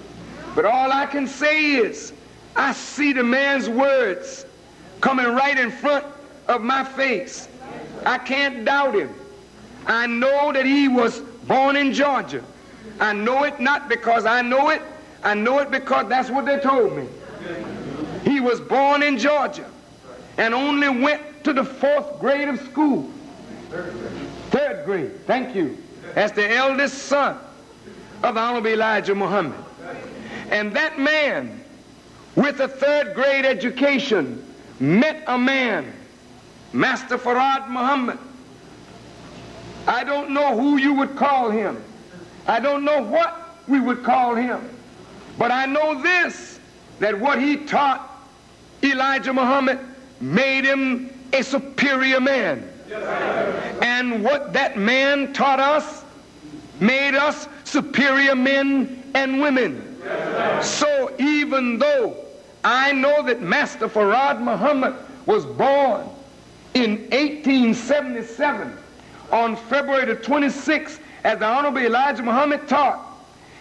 but all I can say is I see the man's words coming right in front of my face. I can't doubt him. I know that he was born in Georgia. I know it not because I know it. I know it because that's what they told me. He was born in Georgia and only went to the 4th grade of school. 3rd grade, thank you. As the eldest son of the Honorable Elijah Muhammad. And that man with a 3rd grade education met a man, Master Farrakhan Muhammad. I don't know who you would call him. I don't know what we would call him. But I know this, that what he taught Elijah Muhammad made him a superior man. And what that man taught us made us superior men and women. So even though I know that Master Farrakhan Muhammad was born in 1877 on February the 26th, as the Honorable Elijah Muhammad taught,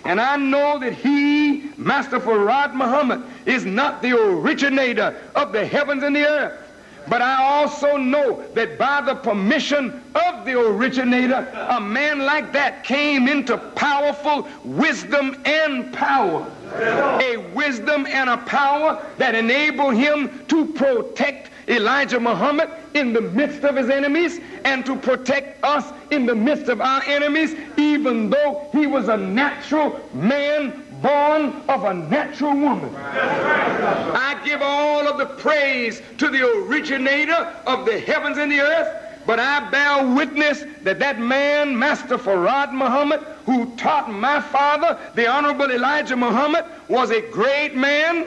and I know that he, Master Farrakhan Muhammad, is not the originator of the heavens and the earth. But I also know that by the permission of the originator, a man like that came into powerful wisdom and power. A wisdom and a power that enabled him to protect Elijah Muhammad in the midst of his enemies and to protect us in the midst of our enemies, even though he was a natural man born of a natural woman. I give all of the praise to the originator of the heavens and the earth, but I bear witness that that man, Master Farrakhan Muhammad, who taught my father, the Honorable Elijah Muhammad, was a great man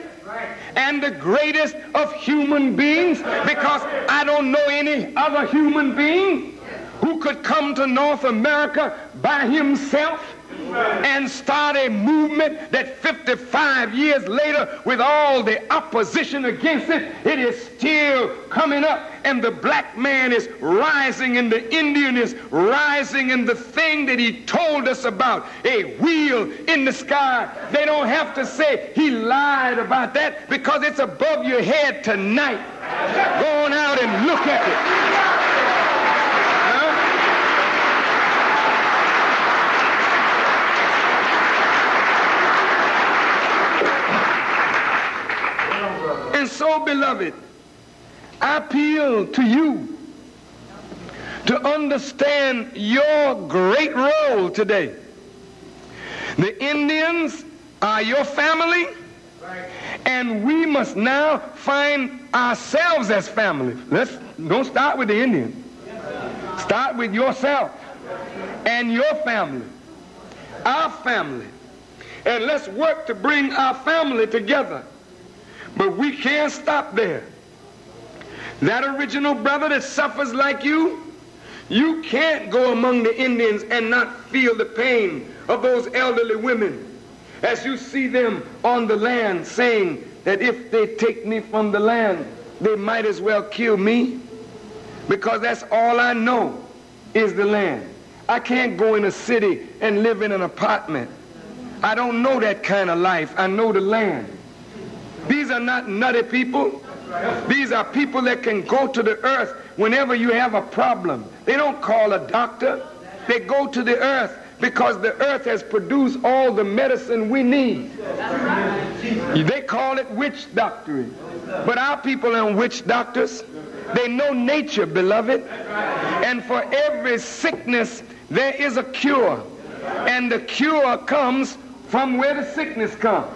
and the greatest of human beings, because I don't know any other human being who could come to North America by himself and start a movement that 55 years later, with all the opposition against it, it is still coming up, and the black man is rising and the Indian is rising, and the thing that he told us about, a wheel in the sky, they don't have to say he lied about that, because it's above your head tonight. Go on out and look at it. And so, beloved, I appeal to you to understand your great role today. The Indians are your family, and we must now find ourselves as family. Don't start with the Indian. Start with yourself and your family, our family, and let's work to bring our family together. But we can't stop there. That original brother that suffers like you can't go among the Indians and not feel the pain of those elderly women as you see them on the land saying that if they take me from the land, they might as well kill me, because that's all I know is the land. I can't go in a city and live in an apartment. I don't know that kind of life. I know the land. These are not nutty people. These are people that can go to the earth whenever you have a problem. They don't call a doctor. They go to the earth because the earth has produced all the medicine we need. They call it witch doctoring. But our people aren't witch doctors. They know nature, beloved. And for every sickness, there is a cure. And the cure comes from where the sickness comes.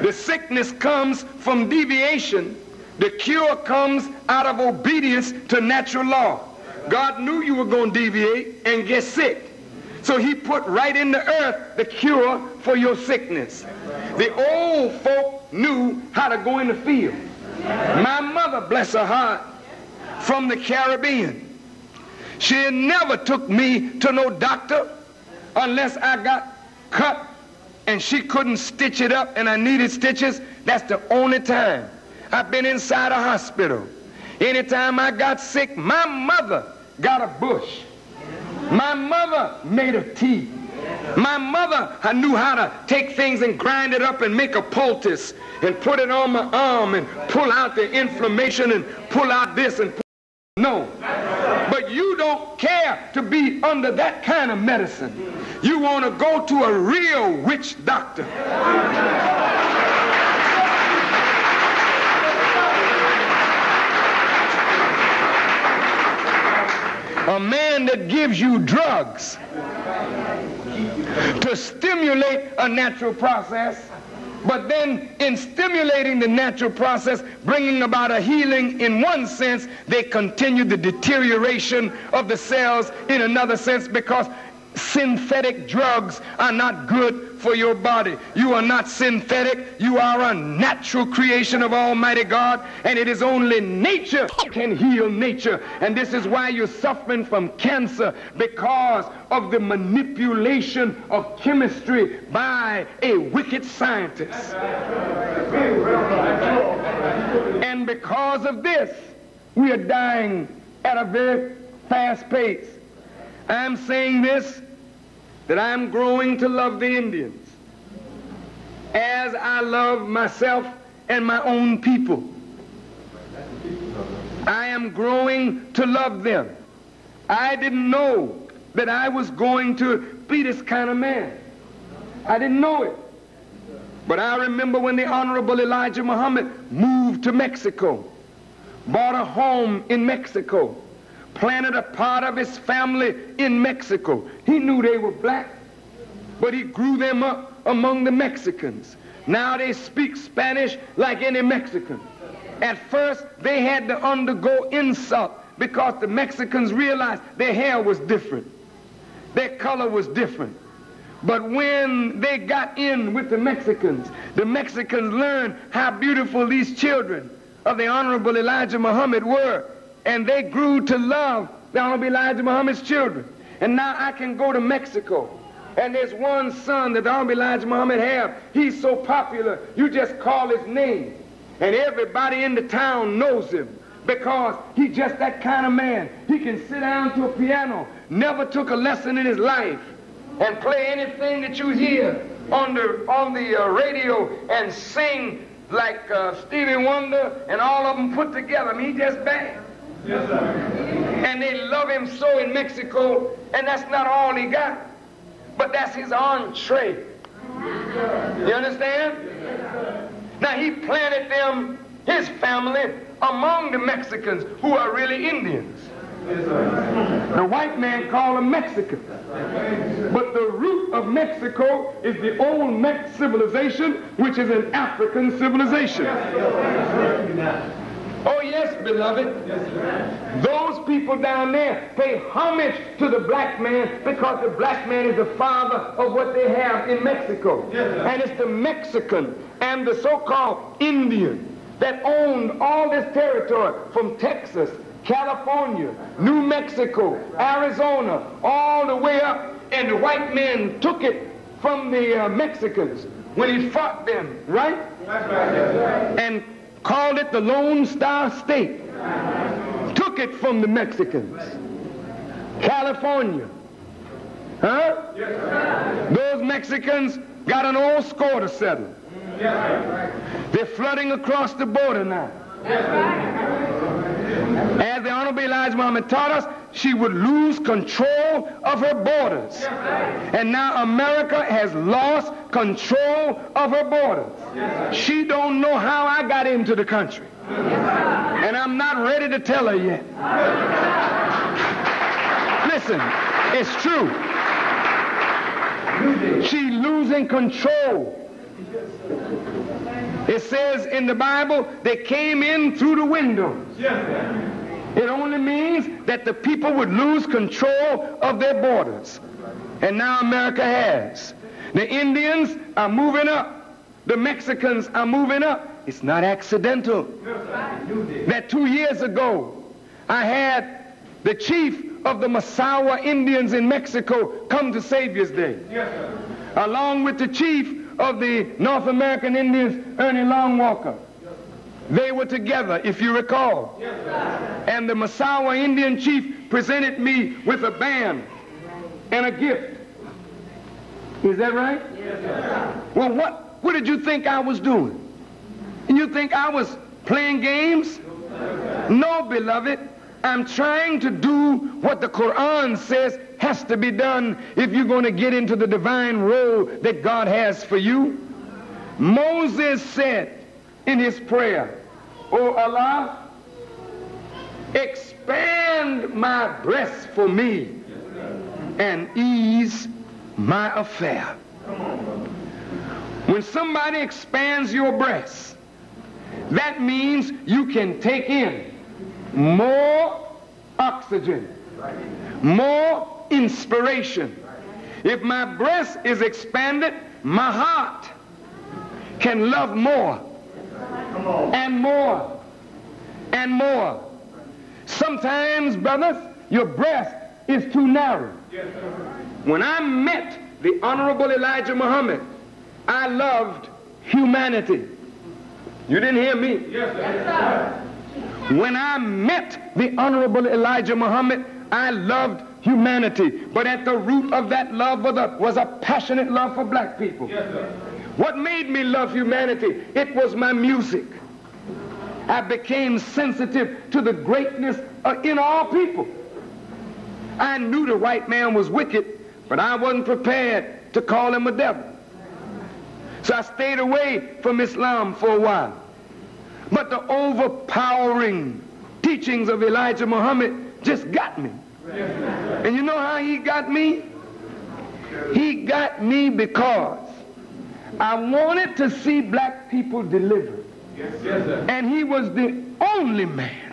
The sickness comes from deviation. The cure comes out of obedience to natural law. God knew you were going to deviate and get sick. So he put right in the earth the cure for your sickness. The old folk knew how to go in the field. My mother, bless her heart, from the Caribbean, she never took me to no doctor unless I got cut and she couldn't stitch it up and I needed stitches. That's the only time. I've been inside a hospital. Anytime I got sick, my mother got a bush. My mother made a tea. My mother, I knew how to take things and grind it up and make a poultice and put it on my arm and pull out the inflammation and pull out this and no. But you don't care to be under that kind of medicine. You want to go to a real witch doctor. A man that gives you drugs to stimulate a natural process, but then in stimulating the natural process, bringing about a healing in one sense, they continue the deterioration of the cells in another sense, because synthetic drugs are not good for your body. You are not synthetic. You are a natural creation of Almighty God, and it is only nature can heal nature. And this is why you're suffering from cancer, because of the manipulation of chemistry by a wicked scientist. And because of this, we are dying at a very fast pace. I'm saying this, that I'm growing to love the Indians as I love myself and my own people. I am growing to love them. I didn't know that I was going to be this kind of man. I didn't know it. But I remember when the Honorable Elijah Muhammad moved to Mexico, bought a home in Mexico, planted a part of his family in Mexico. He knew they were black, but he grew them up among the Mexicans. Now they speak Spanish like any Mexican. At first, they had to undergo insult because the Mexicans realized their hair was different. Their color was different. But when they got in with the Mexicans learned how beautiful these children of the Honorable Elijah Muhammad were. And they grew to love the Honorable Elijah Muhammad's children. And now I can go to Mexico, and there's one son that the Honorable Elijah Muhammad have. He's so popular, you just call his name, and everybody in the town knows him, because he's just that kind of man. He can sit down to a piano, never took a lesson in his life, and play anything that you hear on the radio and sing like Stevie Wonder and all of them put together. I mean, he's just bad. Yes, sir. And they love him so in Mexico, and that's not all he got, but that's his entree. You understand? Now he planted them, his family, among the Mexicans who are really Indians. The white man called them Mexican, but the root of Mexico is the old Mex civilization, which is an African civilization. Oh yes, beloved. Those people down there pay homage to the black man because the black man is the father of what they have in Mexico. And it's the Mexican and the so-called Indian that owned all this territory from Texas, California, New Mexico, Arizona, all the way up. And the white man took it from the Mexicans when he fought them, right? And called it the Lone Star State. Took it from the Mexicans. California. Huh? Those Mexicans got an old score to settle. They're flooding across the border now. As the Honorable Elijah Muhammad taught us, she would lose control of her borders. And now America has lost control of her borders. She don't know how I got into the country. And I'm not ready to tell her yet. Listen, it's true. She's losing control. It says in the Bible, they came in through the windows. It only means that the people would lose control of their borders. And now America has. The Indians are moving up. The Mexicans are moving up. It's not accidental that 2 years ago I had the chief of the Masawa Indians in Mexico come to Savior's Day, along with the chief of the North American Indians, Ernie Longwalker. They were together, if you recall. And the Masawa Indian chief presented me with a band and a gift. Is that right? Well, what did you think I was doing? You think I was playing games? No, beloved. I'm trying to do what the Quran says has to be done if you're going to get into the divine role that God has for you. Moses said in his prayer, "O Allah, expand my breast for me and ease my affair." When somebody expands your breast, that means you can take in more oxygen, more inspiration. If my breast is expanded, my heart can love more and more and more. Sometimes, brothers, your breast is too narrow. When I met the Honorable Elijah Muhammad, I loved humanity. You didn't hear me? Yes, sir. When I met the Honorable Elijah Muhammad, I loved humanity. But at the root of that love was a passionate love for black people. Yes, sir. What made me love humanity? It was my music. I became sensitive to the greatness in all people. I knew the white man was wicked, but I wasn't prepared to call him a devil. So I stayed away from Islam for a while. But the overpowering teachings of Elijah Muhammad just got me. And you know how he got me? He got me because I wanted to see black people delivered. And he was the only man.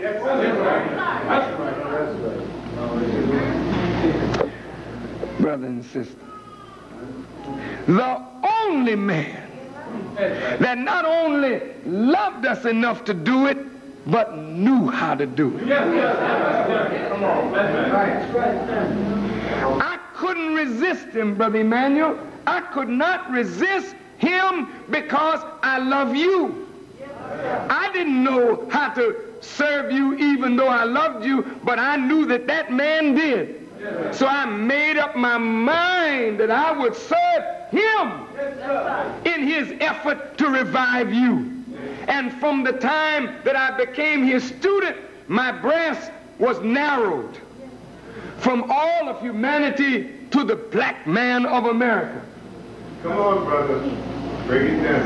Brother and sister, the only man that not only loved us enough to do it, but knew how to do it. I couldn't resist him, Brother Emmanuel. I could not resist him because I love you. I didn't know how to serve you even though I loved you, but I knew that that man did. So I made up my mind that I would serve him in his effort to revive you. And from the time that I became his student, my breast was narrowed from all of humanity to the black man of America. Come on, brother. Break it down.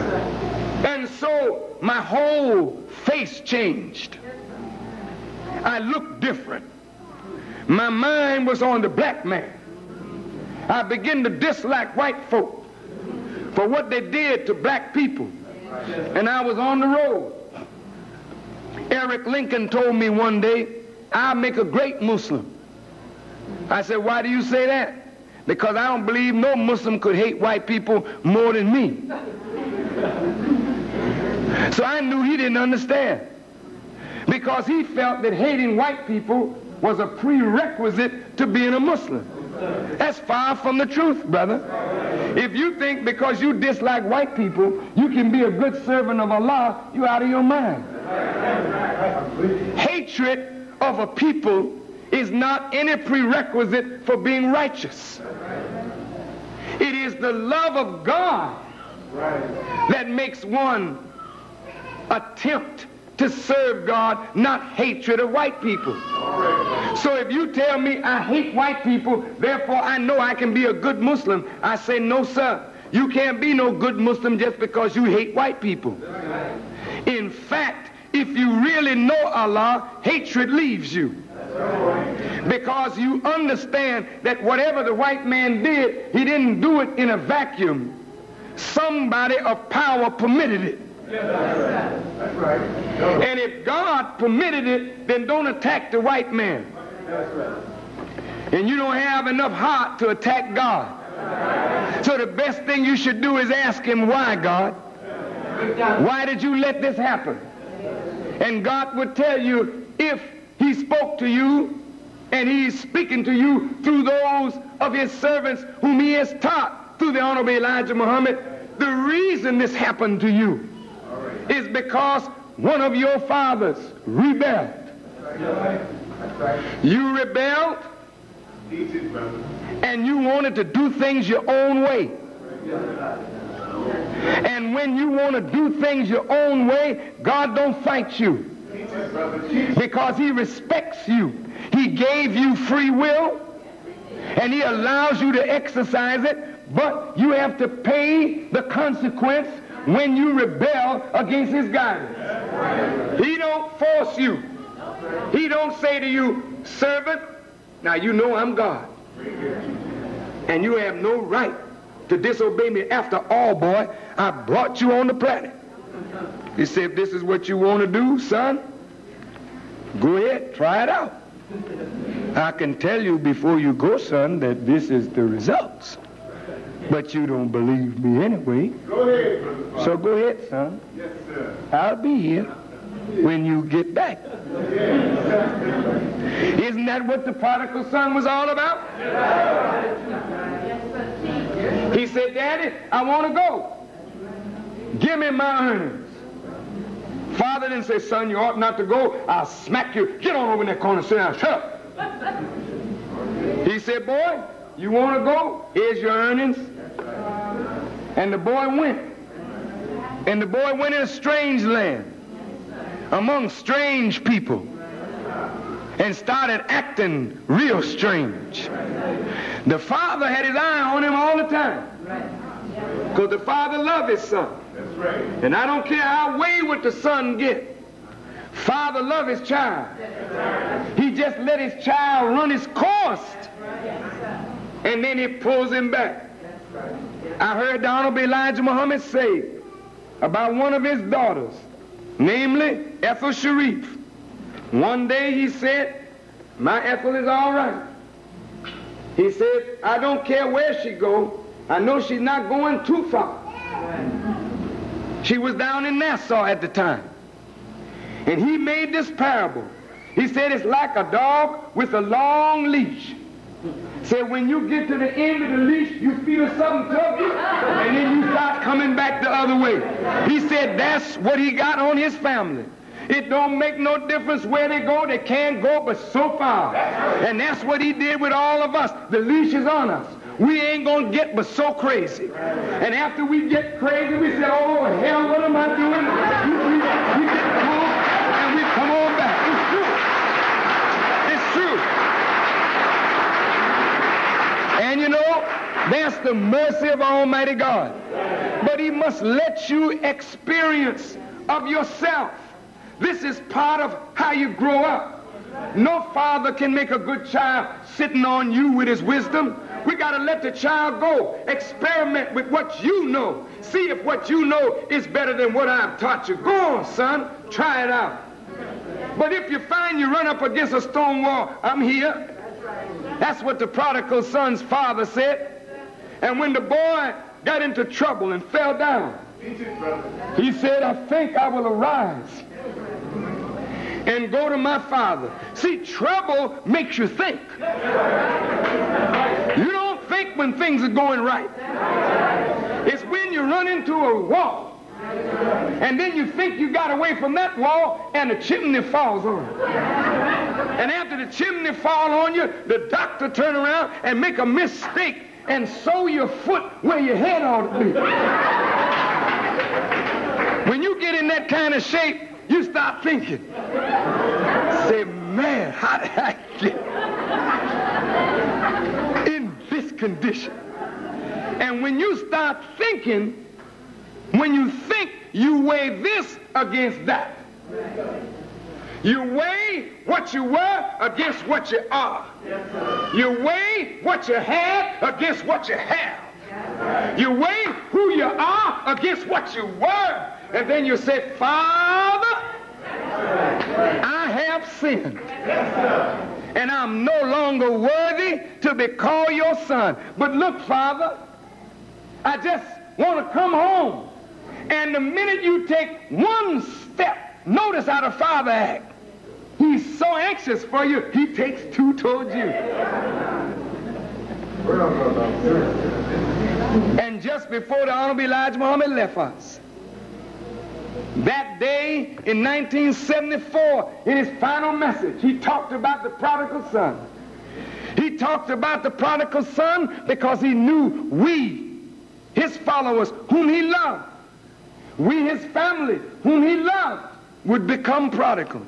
And so my whole face changed. I looked different. My mind was on the black man. I began to dislike white folk for what they did to black people. And I was on the road. Eric Lincoln told me one day, "I'll make a great Muslim." I said, "Why do you say that?" "Because I don't believe no Muslim could hate white people more than me." So I knew he didn't understand. Because he felt that hating white people was a prerequisite to being a Muslim. That's far from the truth, brother. If you think because you dislike white people, you can be a good servant of Allah, you're out of your mind. Hatred of a people is not any prerequisite for being righteous. It is the love of God that makes one attempt to serve God, not hatred of white people. So if you tell me I hate white people, therefore I know I can be a good Muslim, I say, no, sir. You can't be no good Muslim just because you hate white people. In fact, if you really know Allah, hatred leaves you. Because you understand that whatever the white man did, he didn't do it in a vacuum. Somebody of power permitted it. That's right. And if God permitted it, then don't attack the white man. And you don't have enough heart to attack God. So the best thing you should do is ask him, why, God? Why did you let this happen? And God would tell you, if he spoke to you and he's speaking to you through those of his servants whom he has taught through the Honorable Elijah Muhammad, the reason this happened to you is because one of your fathers rebelled. You rebelled, and you wanted to do things your own way. And when you want to do things your own way, God don't fight you, because he respects you. He gave you free will, and he allows you to exercise it, but you have to pay the consequence when you rebel against his guidance. He don't force you. He don't say to you, servant, now you know I'm God, and you have no right to disobey me. After all, boy, I brought you on the planet. He said, if this is what you want to do, son, go ahead, try it out. I can tell you before you go, son, that this is the results. But you don't believe me anyway. Go ahead, Brother. So go ahead, son. Yes, sir. I'll be here when you get back. Isn't that what the prodigal son was all about? He said, Daddy, I want to go. Give me my earnings. Father didn't say, son, you ought not to go. I'll smack you. Get on over in that corner and sit down. Shut up. He said, boy, you want to go? Here's your earnings. And the boy went. And the boy went in a strange land, among strange people, and started acting real strange. The father had his eye on him all the time, because the father loved his son. And I don't care how wayward the son get, father loved his child. He just let his child run his course, and then he pulls him back. I heard the Honorable Elijah Muhammad say about one of his daughters, namely Ethel Sharif. One day he said, my Ethel is all right. He said, I don't care where she go. I know she's not going too far. She was down in Nassau at the time. And he made this parable. He said it's like a dog with a long leash. Said when you get to the end of the leash, you feel something tug you, and then you start coming back the other way. He said that's what he got on his family. It don't make no difference where they go. They can't go but so far. And that's what he did with all of us. The leash is on us. We ain't going to get but so crazy. And after we get crazy, we say, oh, hell, what am I doing? We get cool, and we come on back. It's true. It's true. And you know, that's the mercy of Almighty God. But he must let you experience of yourself. This is part of how you grow up. No father can make a good child sitting on you with his wisdom. We got to let the child go. Experiment with what you know. See if what you know is better than what I've taught you. Go on, son. Try it out. But if you find you run up against a stone wall, I'm here. That's what the prodigal son's father said. And when the boy got into trouble and fell down, he said, I think I will arise and go to my father. See, trouble makes you think. You don't think when things are going right. It's when you run into a wall, and then you think you got away from that wall, and the chimney falls on you. And after the chimney fall on you, the doctor turn around and make a mistake and sew your foot where your head ought to be. When you get in that that kind of shape, you start thinking. Say, man, how did I get in this condition? And when you start thinking, when you think, you weigh this against that. You weigh what you were against what you are. You weigh what you had against what you have. You weigh who you are against what you were. And then you say, Father, I have sinned. And I'm no longer worthy to be called your son. But look, Father, I just want to come home. And the minute you take one step, notice how the Father acts. He's so anxious for you, he takes two towards you. And just before the Honorable Elijah Muhammad left us, that day in 1974, in his final message, he talked about the prodigal son. He talked about the prodigal son because he knew we, his followers, whom he loved, we, his family, whom he loved, would become prodigal.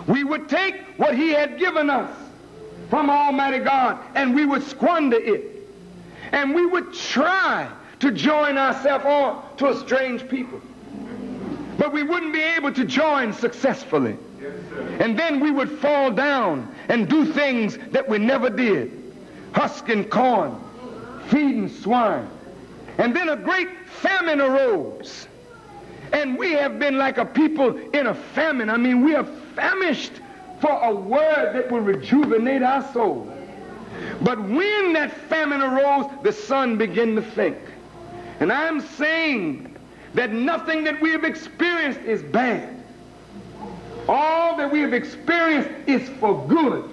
We would take what he had given us from Almighty God and we would squander it. And we would try to join ourselves on to a strange people. But we wouldn't be able to join successfully. And then we would fall down and do things that we never did. Husking corn, feeding swine. And then a great famine arose. And we have been like a people in a famine. I mean, we are famished for a word that will rejuvenate our soul. But when that famine arose, the son began to think. And I'm saying that nothing that we have experienced is bad. All that we have experienced is for good.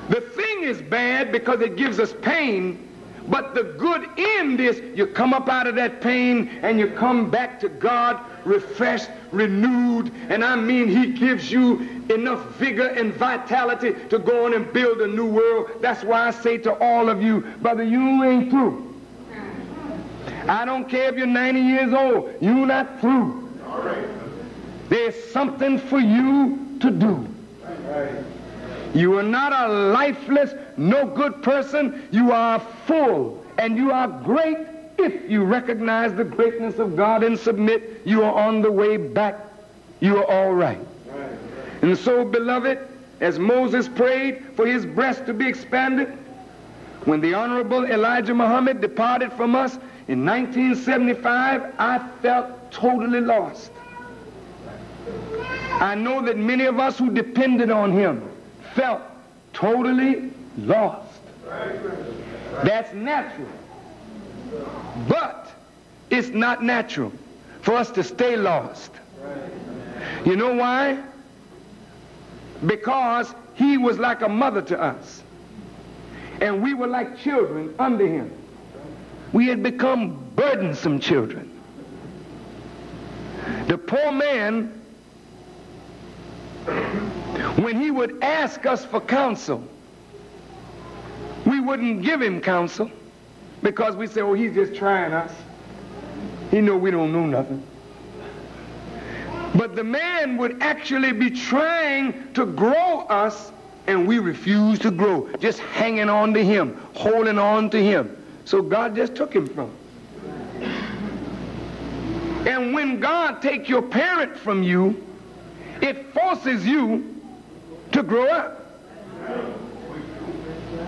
The thing is bad because it gives us pain, but the good in this, you come up out of that pain and you come back to God refreshed, renewed, and I mean he gives you enough vigor and vitality to go on and build a new world. That's why I say to all of you, brother, you ain't through. I don't care if you're 90 years old, you're not through. All right. There's something for you to do. You are not a lifeless, no good person. You are full and you are great if you recognize the greatness of God and submit. You are on the way back. You are all right. And so, beloved, as Moses prayed for his breast to be expanded, when the Honorable Elijah Muhammad departed from us in 1975, I felt totally lost. I know that many of us who depended on him felt totally lost. That's natural. But it's not natural for us to stay lost. You know why? Because he was like a mother to us. And we were like children under him. We had become burdensome children. The poor man, when he would ask us for counsel, we wouldn't give him counsel because we say, oh, he's just trying us. He know we don't know nothing. But the man would actually be trying to grow us, and we refused to grow, just hanging on to him, holding on to him. So God just took him from us. And when God takes your parent from you, it forces you to grow up.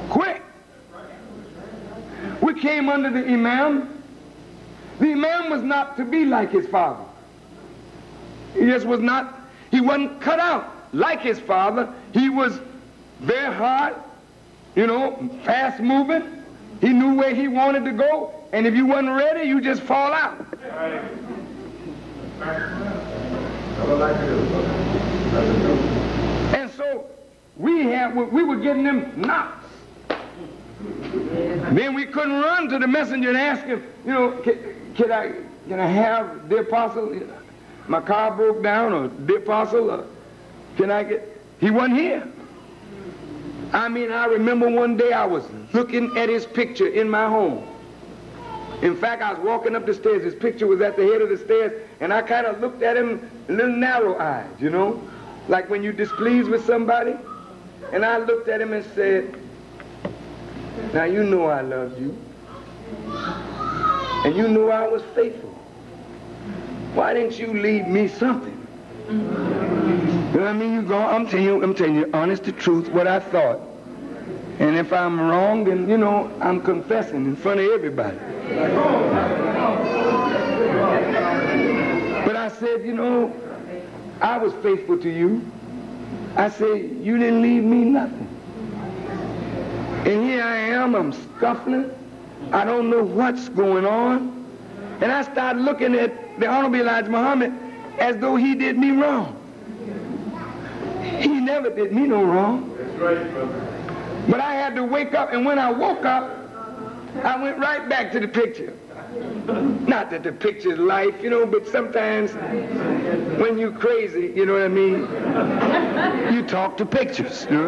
Quick. We came under the Imam. The Imam was not to be like his father. He just was not, he wasn't cut out like his father. He was very hard, you know, fast moving. He knew where he wanted to go, and if you wasn't ready, you just fall out. And so we were getting them knocks. Then we couldn't run to the messenger and ask him, you know, can I have the apostle? My car broke down, or the apostle, or can I get? He wasn't here. I mean, I remember one day I was looking at his picture in my home. In fact, I was walking up the stairs. His picture was at the head of the stairs, and I kind of looked at him a little narrow-eyed, you know, like when you're displeased with somebody. And I looked at him and said, now you know I loved you, and you know I was faithful. Why didn't you leave me something? You know what I mean? I'm telling you honest the truth, what I thought. And if I'm wrong, then, you know, I'm confessing in front of everybody. But I said, you know, I was faithful to you. I said, you didn't leave me nothing. And here I am, I'm scuffling. I don't know what's going on. And I started looking at the Honorable Elijah Muhammad as though he did me wrong. He never did me no wrong. That's right, brother. But I had to wake up, and when I woke up, I went right back to the picture. Not that the picture's life, you know, but sometimes when you're crazy, you know what I mean, you talk to pictures, you know?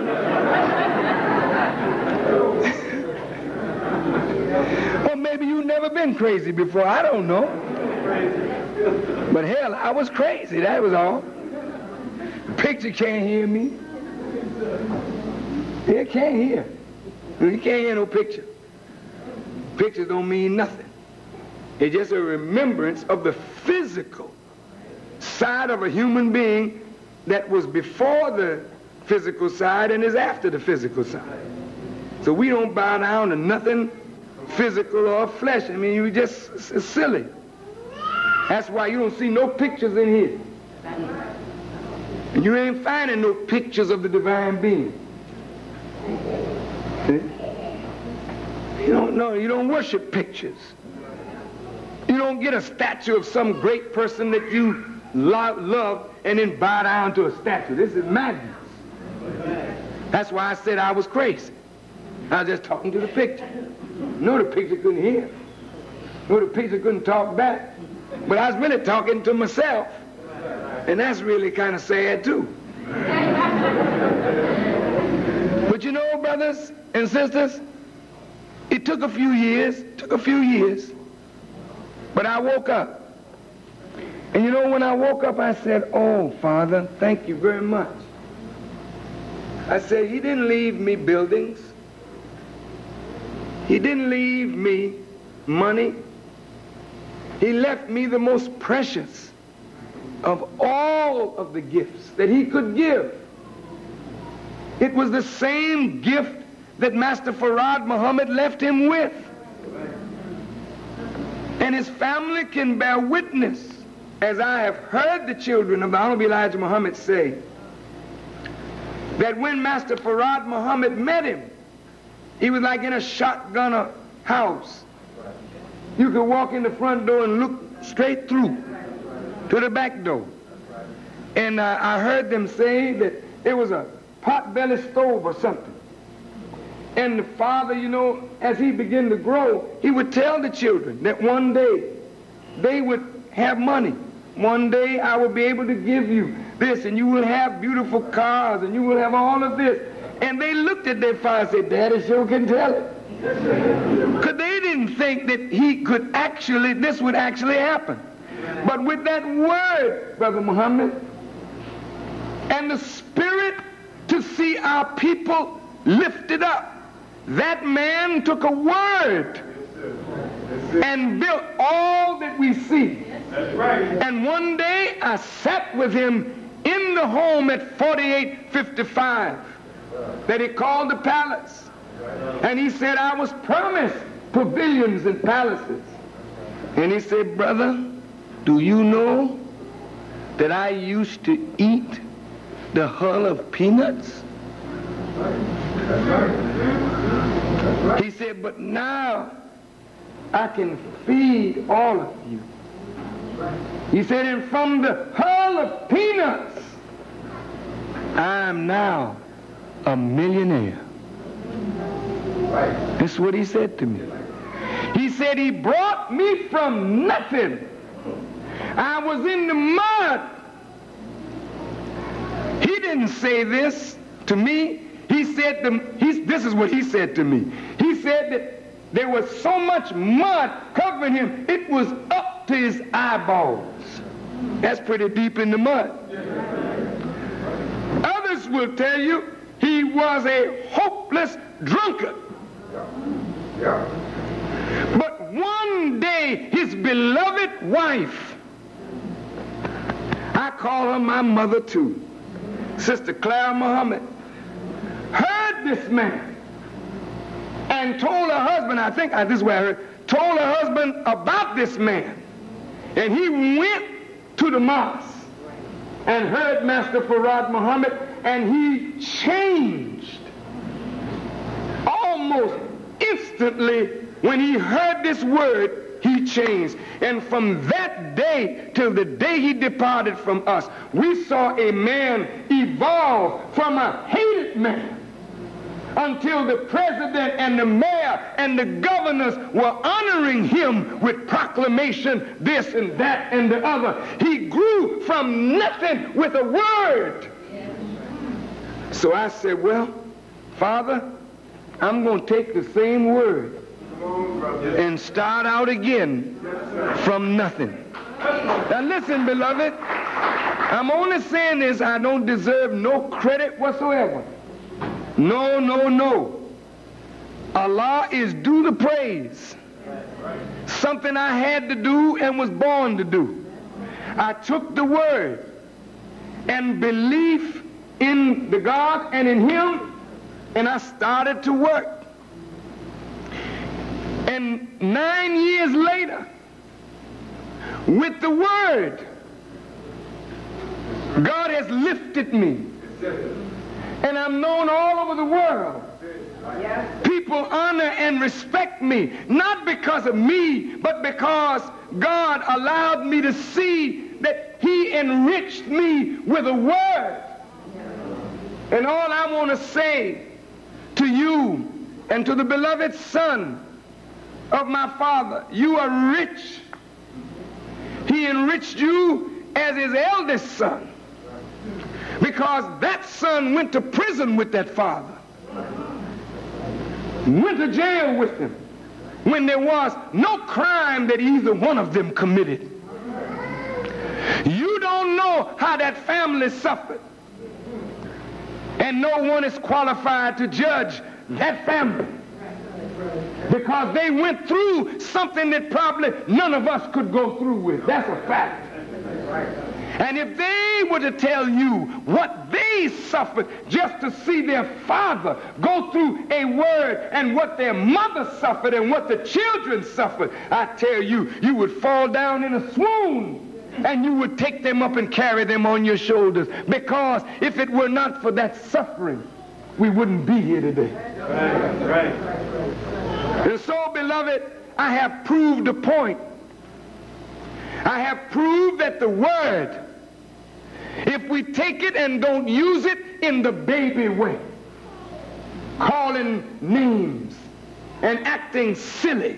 Or maybe you've never been crazy before, I don't know. But hell, I was crazy, that was all. The picture can't hear me. It can't hear. You can't hear no picture. Pictures don't mean nothing. It's just a remembrance of the physical side of a human being that was before the physical side and is after the physical side. So we don't bow down to nothing physical or flesh. I mean, you just it's silly. That's why you don't see no pictures in here. And you ain't finding no pictures of the divine being. See? You don't know, you don't worship pictures. You don't get a statue of some great person that you love and then bow down to a statue. This is madness. That's why I said I was crazy. I was just talking to the picture. No, the picture couldn't hear. No, the picture couldn't talk back. But I was really talking to myself. And that's really kind of sad too. But you know, brothers and sisters, it took a few years, but I woke up. And you know, when I woke up, I said, oh, Father, thank you very much. I said, he didn't leave me buildings. He didn't leave me money. He left me the most precious of all of the gifts that he could give. It was the same gift that Master Farrakhan Muhammad left him with. And his family can bear witness, as I have heard the children of the Honorable Elijah Muhammad say, that when Master Farrakhan Muhammad met him, he was like in a shotgunner house. You could walk in the front door and look straight through to the back door. And I heard them say that it was a pot-belly stove or something. And the father, you know, as he began to grow, he would tell the children that one day they would have money. One day I will be able to give you this, and you will have beautiful cars, and you will have all of this. And they looked at their father and said, Daddy sure can tell it. Because they didn't think that he could actually, this would actually happen. But with that word, Brother Muhammad, and the spirit to see our people lifted up, that man took a word and built all that we see. And one day I sat with him in the home at 4855 that he called the palace. And he said, I was promised pavilions and palaces. And he said, brother, do you know that I used to eat the hull of peanuts? He said, but now I can feed all of you. He said, and from the hull of peanuts, I am now a millionaire. That's what he said to me. He said, he brought me from nothing. I was in the mud. He didn't say this to me. He said this is what he said to me. He said that there was so much mud covering him, it was up to his eyeballs. That's pretty deep in the mud. Others will tell you he was a hopeless drunkard. But one day his beloved wife, I call her my mother too, Sister Clara Muhammad, heard this man and told her husband, I think this is where I heard, told her husband about this man. And he went to the mosque and heard Master Farrakhan Muhammad, and he changed almost instantly. When he heard this word, he changed. And from that day till the day he departed from us, we saw a man evolve from a hated man until the president and the mayor and the governors were honoring him with proclamation, this and that and the other. He grew from nothing with a word. So I said, well, Father, I'm going to take the same word and start out again from nothing. Now listen, beloved, I'm only saying this, I don't deserve no credit whatsoever. No, no, no. Allah is due the praise. Something I had to do and was born to do. I took the word and belief in the God and in Him, and I started to work. And 9 years later, with the word, God has lifted me. And I'm known all over the world. People honor and respect me, not because of me, but because God allowed me to see that He enriched me with a word. And all I want to say to you and to the beloved son of my father, you are rich. He enriched you as his eldest son, because that son went to prison with that father, went to jail with him, when there was no crime that either one of them committed. You don't know how that family suffered, and no one is qualified to judge that family, because they went through something that probably none of us could go through with. That's a fact. And if they were to tell you what they suffered just to see their father go through a word, and what their mother suffered and what the children suffered, I tell you, you would fall down in a swoon, and you would take them up and carry them on your shoulders, because if it were not for that suffering, we wouldn't be here today. Right. And so, beloved, I have proved a point. I have proved that the word, if we take it and don't use it in the baby way, calling names and acting silly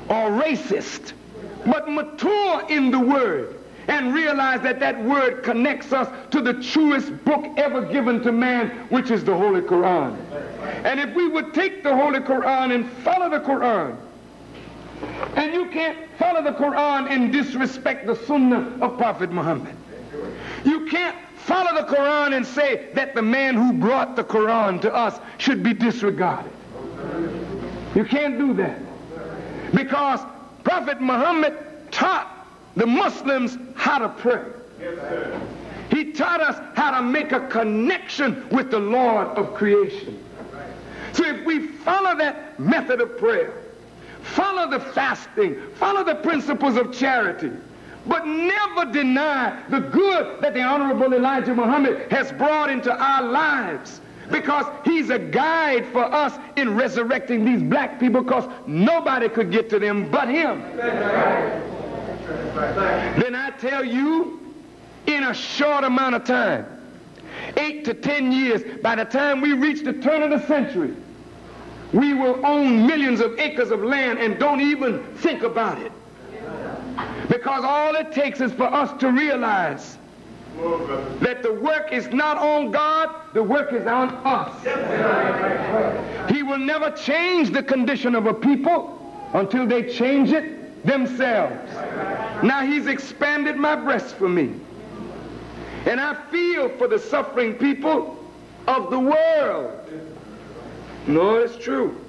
or racist, but mature in the word and realize that that word connects us to the truest book ever given to man, which is the Holy Quran. And if we would take the Holy Quran and follow the Quran, and you can't follow the Quran and disrespect the Sunnah of Prophet Muhammad. You can't follow the Quran and say that the man who brought the Quran to us should be disregarded. You can't do that, because Prophet Muhammad taught the Muslims how to pray. He taught us how to make a connection with the Lord of creation. So if we follow that method of prayer, follow the fasting, follow the principles of charity, but never deny the good that the Honorable Elijah Muhammad has brought into our lives, because he's a guide for us in resurrecting these black people, because nobody could get to them but him. Then I tell you, in a short amount of time, 8 to 10 years, by the time we reach the turn of the century, we will own millions of acres of land and don't even think about it. Because all it takes is for us to realize that the work is not on God, the work is on us. He will never change the condition of a people until they change it themselves. Now he's expanded my breast for me. And I feel for the suffering people of the world. No, it's true.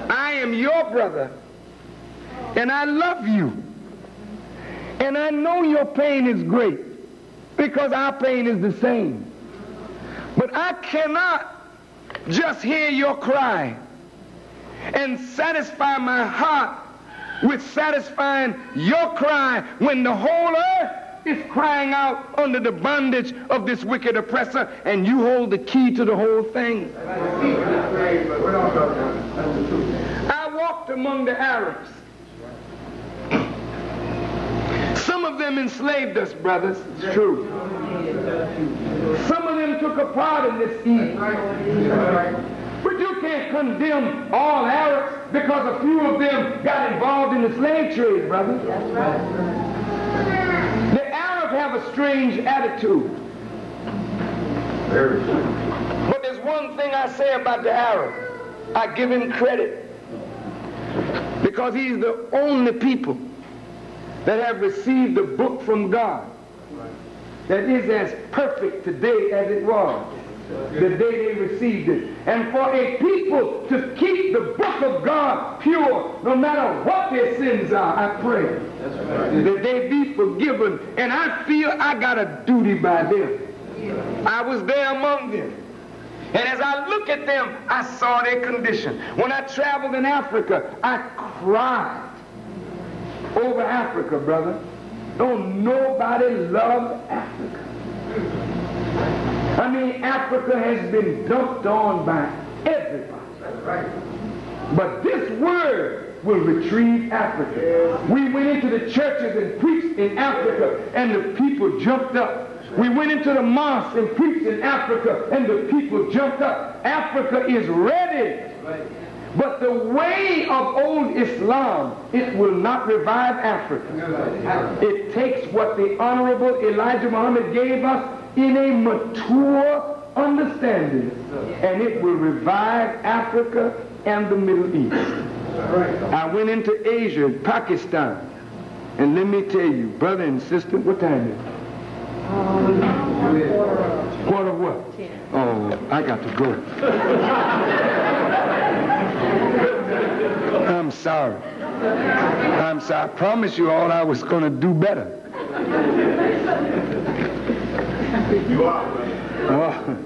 I am your brother, and I love you. And I know your pain is great, because our pain is the same. But I cannot just hear your cry and satisfy my heart with satisfying your cry when the whole earth is crying out under the bondage of this wicked oppressor, and you hold the key to the whole thing. I walked among the Arabs. Some of them enslaved us, brothers. It's true. Some of them took a part in this evil. But you can't condemn all Arabs because a few of them got involved in the slave trade, brother. The Arabs have a strange attitude. But there's one thing I say about the Arab. I give him credit, because he's the only people that have received the book from God that is as perfect today as it was the day they received it. And for a people to keep the book of God pure, no matter what their sins are, I pray that they be forgiven. And I feel I got a duty by them. I was there among them. And as I look at them, I saw their condition. When I traveled in Africa, I cried over Africa, brother. Don't nobody love Africa. I mean, Africa has been dumped on by everybody. That's right. But this word will retrieve Africa. We went into the churches and preached in Africa, and the people jumped up. We went into the mosques and preached in Africa, and the people jumped up. Africa is ready. But the way of old Islam, it will not revive Africa. It takes what the Honorable Elijah Muhammad gave us in a mature understanding, and it will revive Africa and the Middle East. I went into Asia, Pakistan, and let me tell you, brother and sister, what time is it? Quarter of what? Oh, I got to go. I'm sorry. I'm sorry. I promised you all I was going to do better. You are. Oh,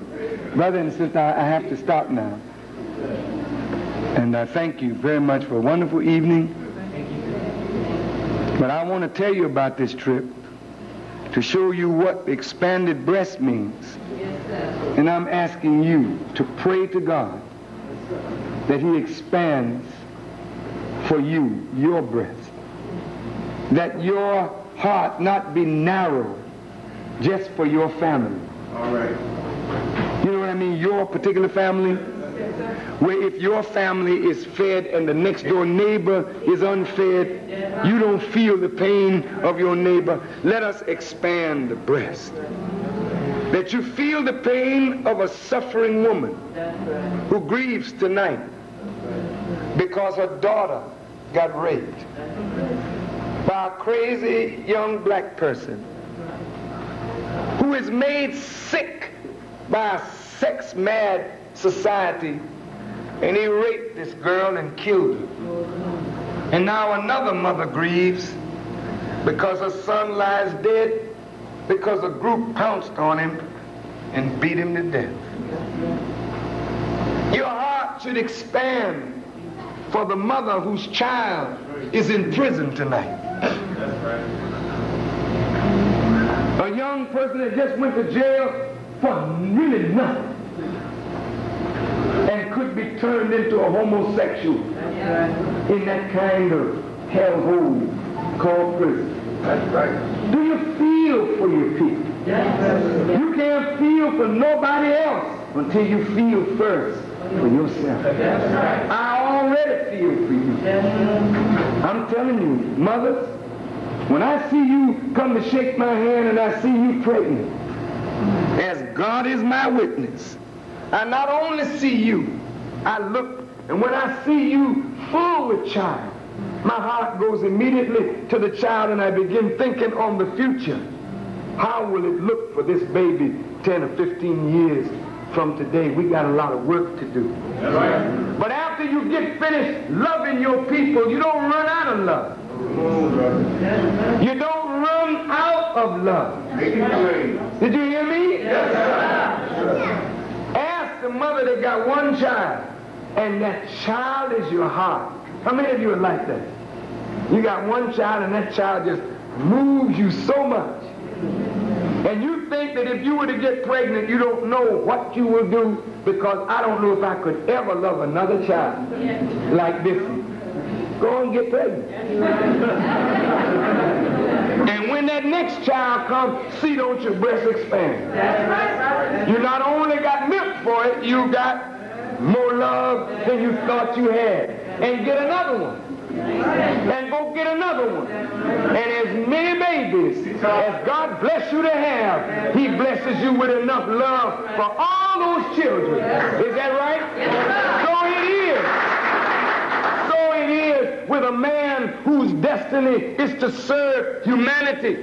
brother and sister, I have to stop now. And I thank you very much for a wonderful evening. But I want to tell you about this trip to show you what expanded breast means. And I'm asking you to pray to God that he expands for you your breast, that your heart not be narrow just for your family. All right. You know what I mean? Your particular family, where if your family is fed and the next door neighbor is unfed, you don't feel the pain of your neighbor. Let us expand the breast. That you feel the pain of a suffering woman who grieves tonight because her daughter got raped by a crazy young black person who is made sick by a sex-mad society, and he raped this girl and killed her. And now another mother grieves because her son lies dead because a group pounced on him and beat him to death. Your heart should expand for the mother whose child is in prison tonight. A young person that just went to jail for really nothing and could be turned into a homosexual in that kind of hellhole called prison. That's right. Do you feel for your people? You can't feel for nobody else until you feel first for yourself. I already feel for you. I'm telling you, mothers, When I see you come to shake my hand and I see you pregnant, as God is my witness, I not only see you, I look, and when I see you full with child, my heart goes immediately to the child and I begin thinking on the future. How will it look for this baby 10 or 15 years from today? We got a lot of work to do. Right. But after you get finished loving your people, you don't run out of love. You don't run out of love. Did you hear me? Yes, sir. Ask the mother that got one child, and that child is your heart. How many of you are like that? You got one child, and that child just moves you so much. And you think that if you were to get pregnant, you don't know what you will do, because I don't know if I could ever love another child like this. Go and get pregnant. And when that next child comes, see, don't your breast expand. You not only got milk for it, you got more love than you thought you had. And get another one. And go get another one. And as many babies as God bless you to have, He blesses you with enough love for all those children. Is that right? So it is. So it is with a man whose destiny is to serve humanity.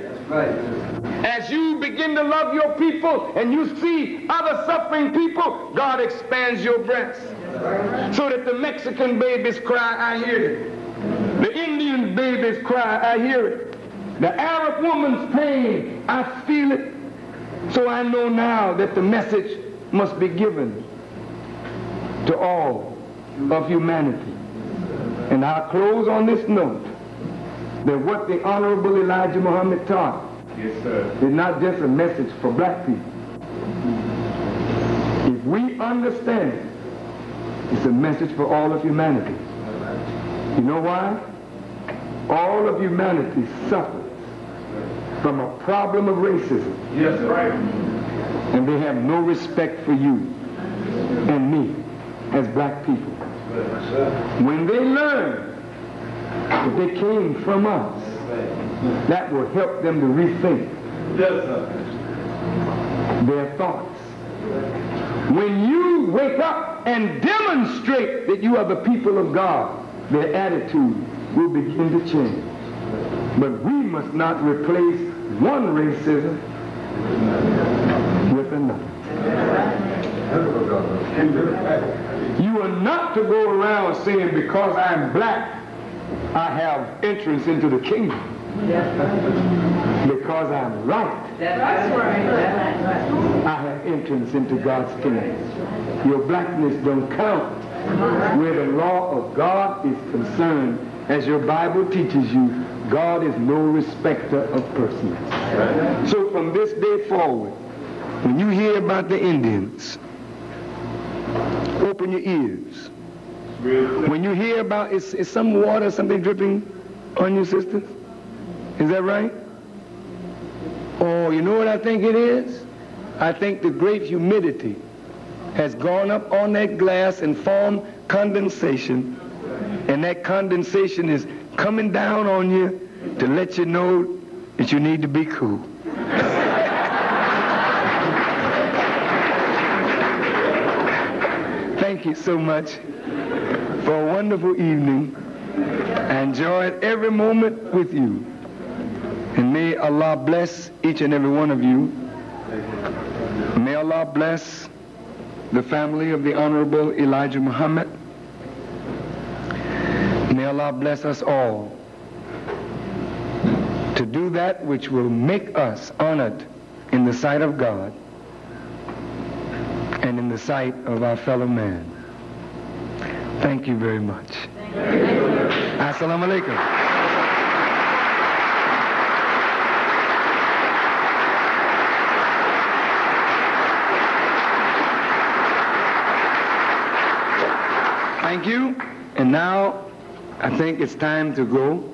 As you begin to love your people and you see other suffering people, God expands your breast. So that the Mexican babies cry, I hear it. The Indian babies cry, I hear it. The Arab woman's pain, I feel it. So I know now that the message must be given to all of humanity. And I'll close on this note, that what the Honorable Elijah Muhammad taught is not just a message for black people. If we understand it, it's a message for all of humanity. You know why? All of humanity suffers from a problem of racism. Yes, right. And they have no respect for you and me as black people. When they learn that they came from us, that will help them to rethink their thoughts. When you wake up and demonstrate that you are the people of God, their attitude will begin to change. But we must not replace one racism with another. You are not to go around saying, because I'm black, I have entrance into the kingdom. Because I'm right, That's right. I have entrance into God's kingdom. Your blackness don't count where the law of God is concerned. As your Bible teaches you, God is no respecter of persons. So from this day forward, when you hear about the Indians, open your ears. When you hear about, is some water, something dripping on you, sisters? Is that right? Oh, you know what I think it is? I think the great humidity has gone up on that glass and formed condensation, and that condensation is coming down on you to let you know that you need to be cool. Thank you so much for a wonderful evening. I enjoyed every moment with you. And may Allah bless each and every one of you. May Allah bless the family of the Honorable Elijah Muhammad. May Allah bless us all to do that which will make us honored in the sight of God and in the sight of our fellow man. Thank you very much. Assalamu alaikum. Thank you. And now I think it's time to go.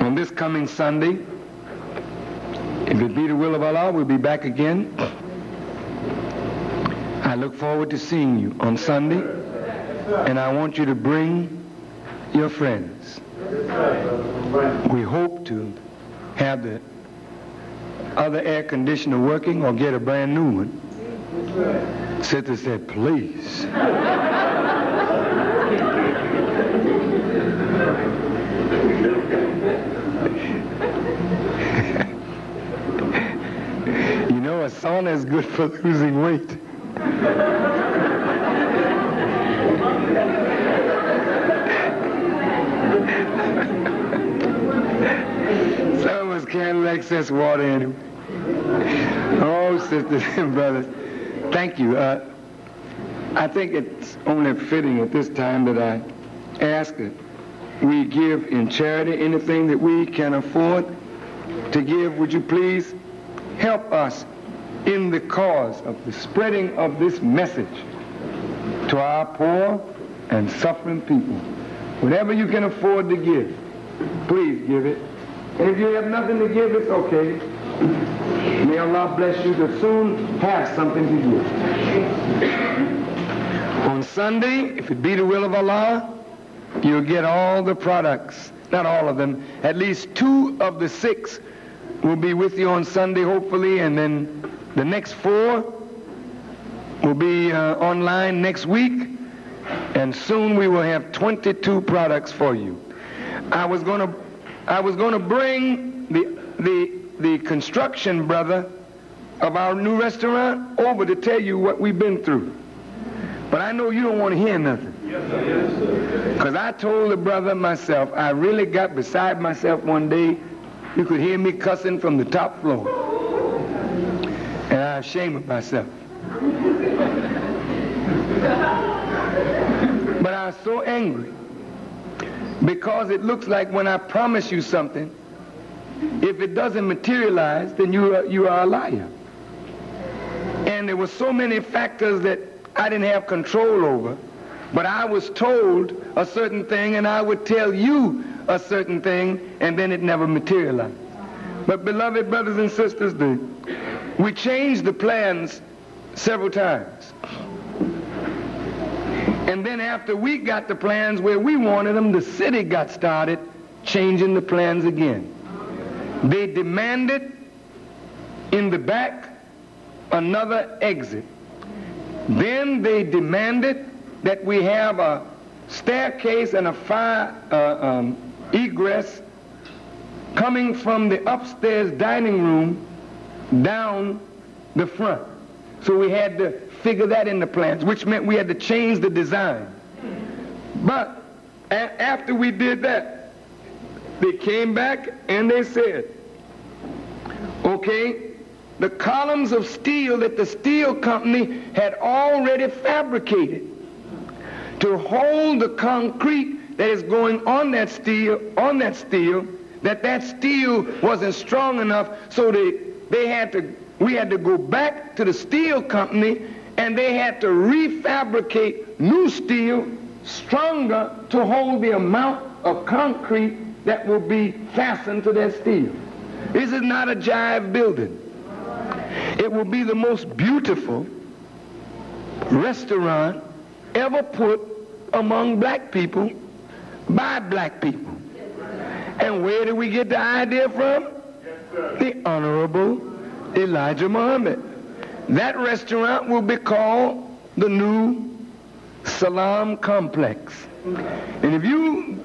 On this coming Sunday, if it be the will of Allah, we'll be back again. I look forward to seeing you on Sunday, and I want you to bring your friends. We hope to have the other air conditioner working or get a brand new one. Sister said, please. You know, a sauna is good for losing weight. Some of us can't excess water anyway. Oh, sisters and brothers, thank you. I think it's only fitting at this time that I ask that we give in charity anything that we can afford to give. Would you please help us in the cause of the spreading of this message to our poor and suffering people? Whatever you can afford to give, please give it. And if you have nothing to give, it's okay. May Allah bless you to soon have something to give. On Sunday, if it be the will of Allah, you'll get all the products. Not all of them. At least 2 of the 6 will be with you on Sunday, hopefully, and then the next 4 will be online next week, and soon we will have 22 products for you. I was going to bring the construction brother of our new restaurant over to tell you what we've been through. But I know you don't want to hear nothing. Because I told the brother myself, I really got beside myself one day. You could hear me cussing from the top floor. And I'm ashamed of myself. But I was so angry. Because it looks like when I promise you something, if it doesn't materialize, then you are a liar. And there were so many factors that I didn't have control over, but I was told a certain thing, and I would tell you a certain thing, and then it never materialized. But beloved brothers and sisters, we changed the plans several times. And then after we got the plans where we wanted them, the city got started changing the plans again. They demanded in the back another exit. Then they demanded that we have a staircase and a fire egress coming from the upstairs dining room down the front. So we had to figure that in the plans, which meant we had to change the design. But after we did that, they came back and they said, okay, the columns of steel that the steel company had already fabricated to hold the concrete that is going on that steel, that steel wasn't strong enough, so we had to go back to the steel company, and they had to refabricate new steel stronger to hold the amount of concrete that will be fastened to that steel. This is not a jive building. It will be the most beautiful restaurant ever put among black people by black people. And where did we get the idea from? The Honorable Elijah Muhammad. That restaurant will be called the New Salam Complex. And if you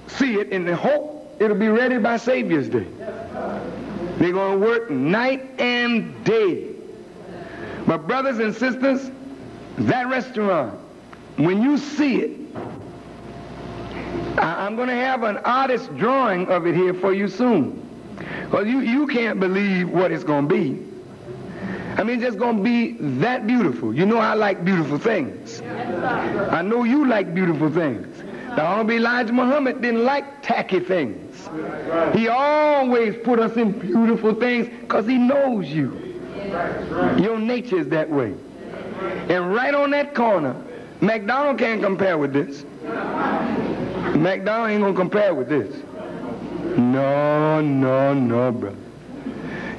see it, in the hope it'll be ready by Savior's Day. They're going to work night and day. But brothers and sisters, that restaurant, when you see it, I'm going to have an artist drawing of it here for you soon. Because you can't believe what it's going to be. I mean, it's just going to be that beautiful. You know I like beautiful things. I know you like beautiful things. The Honorable Elijah Muhammad didn't like tacky things. He always put us in beautiful things because he knows you. Your nature is that way. And right on that corner, McDonald can't compare with this. McDonald ain't going to compare with this. No, brother.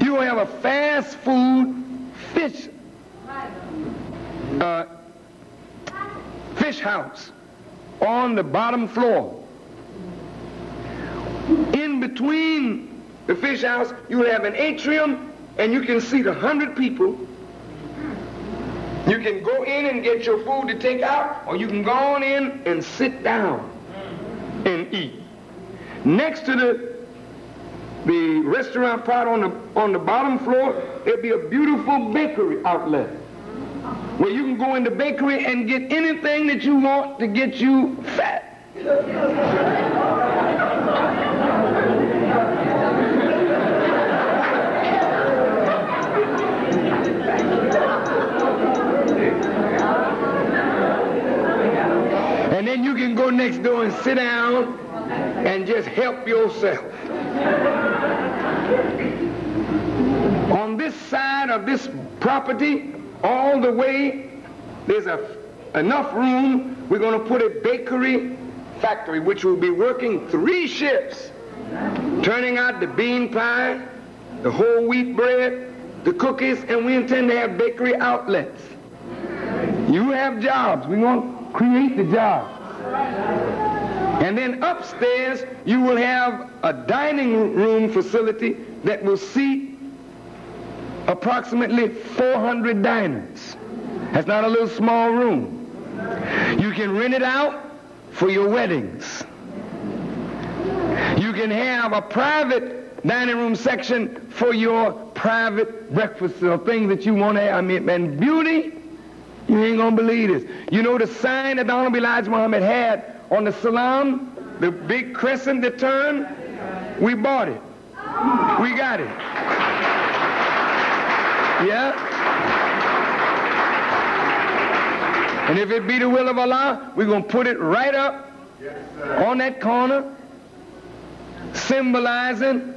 You will have a fast food fish house on the bottom floor. In between the fish house, you will have an atrium, and you can seat 100 people. You can go in and get your food to take out, or you can go on in and sit down and eat. Next to the restaurant part on the bottom floor, there'll be a beautiful bakery outlet where you can go in the bakery and get anything that you want to get you fat. And then you can go next door and sit down and just help yourself. On this side of this property, all the way, there's enough room. We're going to put a bakery factory which will be working 3 shifts, turning out the bean pie, the whole wheat bread, the cookies, and we intend to have bakery outlets. You have jobs. We're going to create the jobs. And then upstairs, you will have a dining room facility that will seat approximately 400 diners. That's not a little small room. You can rent it out for your weddings. You can have a private dining room section for your private breakfast or things that you want to have. I mean, and beauty, you ain't going to believe this. You know the sign that the Honorable Elijah Muhammad had on the salam, the big crescent that turned? We bought it. We got it. Yeah? And if it be the will of Allah, we're going to put it right up on that corner, symbolizing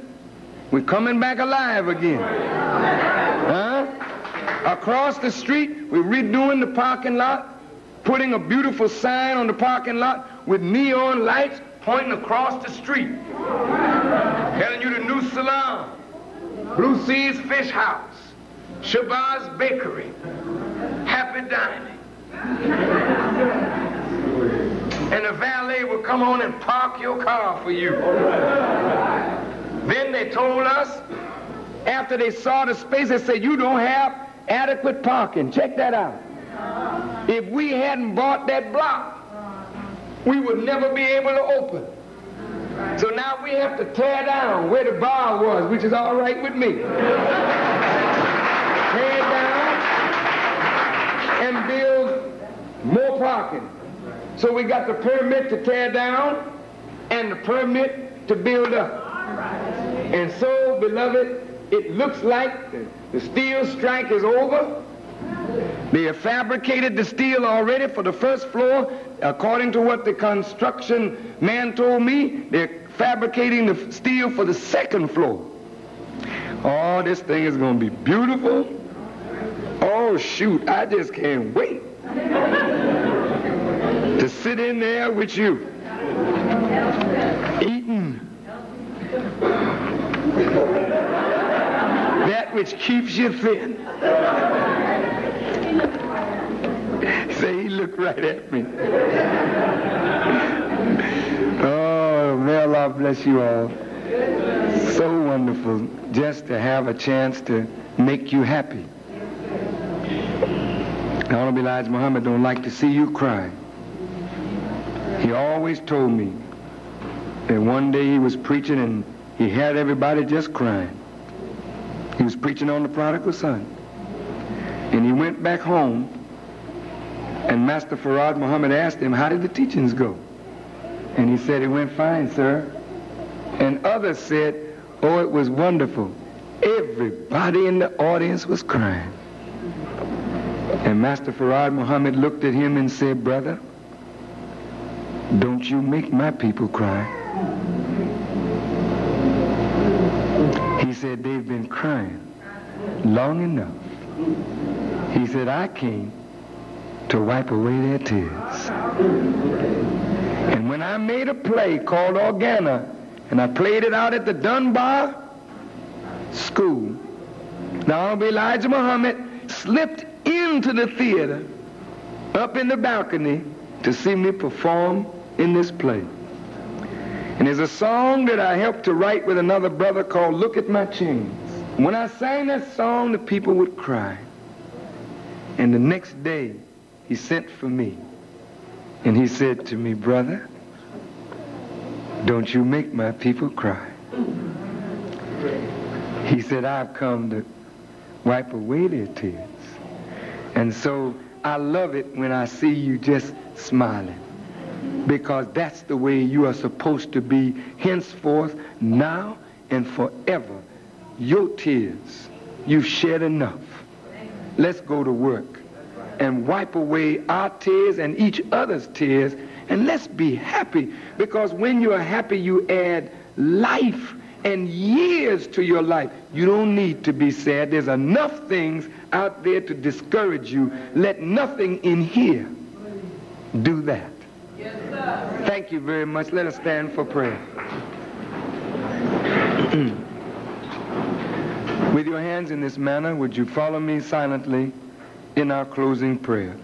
we're coming back alive again. Huh? Across the street, we're redoing the parking lot, putting a beautiful sign on the parking lot with neon lights pointing across the street, telling you the new salon, Blue Seas Fish House, Shabazz Bakery, Happy Dining. And the valet will come on and park your car for you. Then they told us, after they saw the space, they said, you don't have adequate parking. Check that out. If we hadn't bought that block, we would never be able to open. So now we have to tear down where the bar was, which is all right with me. Tear down and build more parking. So we got the permit to tear down and the permit to build up. And so, beloved, it looks like the steel strike is over. They have fabricated the steel already for the first floor. According to what the construction man told me, they're fabricating the steel for the second floor. Oh, this thing is going to be beautiful. Oh, shoot, I just can't wait to sit in there with you, eating that which keeps you thin. Say, he looked right at me. Oh, may Allah bless you all. So wonderful just to have a chance to make you happy. The Honorable Elijah Muhammad don't like to see you cry. He always told me that one day he was preaching and he had everybody just crying. He was preaching on the prodigal son. And he went back home, and Master Farrakhan Muhammad asked him, how did the teachings go? And he said, it went fine, sir. And others said, oh, it was wonderful. Everybody in the audience was crying. And Master Farrakhan Muhammad looked at him and said, brother, don't you make my people cry. He said, they've been crying long enough. He said, I came to wipe away their tears. And when I made a play called Organa, and I played it out at the Dunbar School, the Honorable Elijah Muhammad slipped into the theater up in the balcony to see me perform in this play. And there's a song that I helped to write with another brother called Look at My Chains. When I sang that song, the people would cry. And the next day, he sent for me. And he said to me, brother, don't you make my people cry. He said, I've come to wipe away their tears. And so I love it when I see you just smiling, because that's the way you are supposed to be henceforth, now and forever. Your tears, you've shed enough. Let's go to work and wipe away our tears and each other's tears, and let's be happy, because when you're happy, you add life and years to your life. You don't need to be sad. There's enough things out there to discourage you. Let nothing in here do that. Yes, sir. Thank you very much. Let us stand for prayer. With your hands in this manner, would you follow me silently in our closing prayer?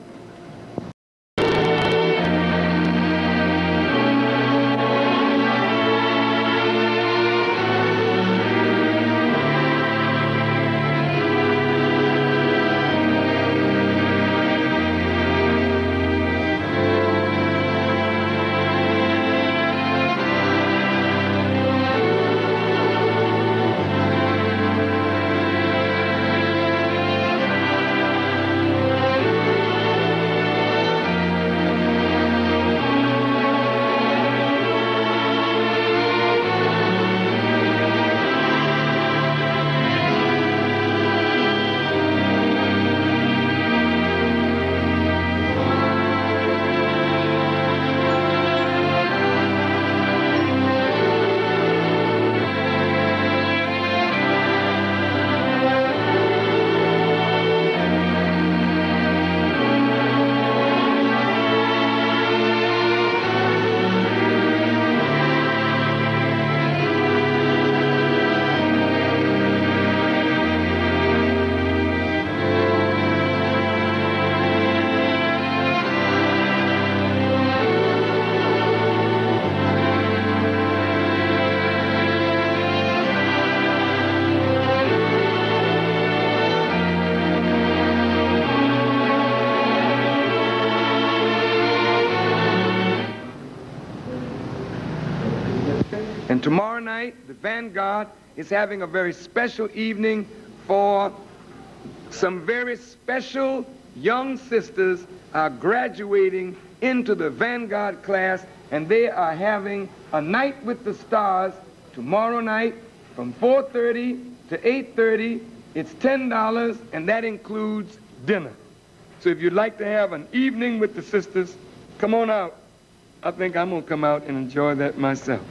And tomorrow night, the Vanguard is having a very special evening for some very special young sisters are graduating into the Vanguard class, and they are having a night with the stars tomorrow night from 4:30 to 8:30. It's $10, and that includes dinner. So if you'd like to have an evening with the sisters, come on out. I think I'm going to come out and enjoy that myself.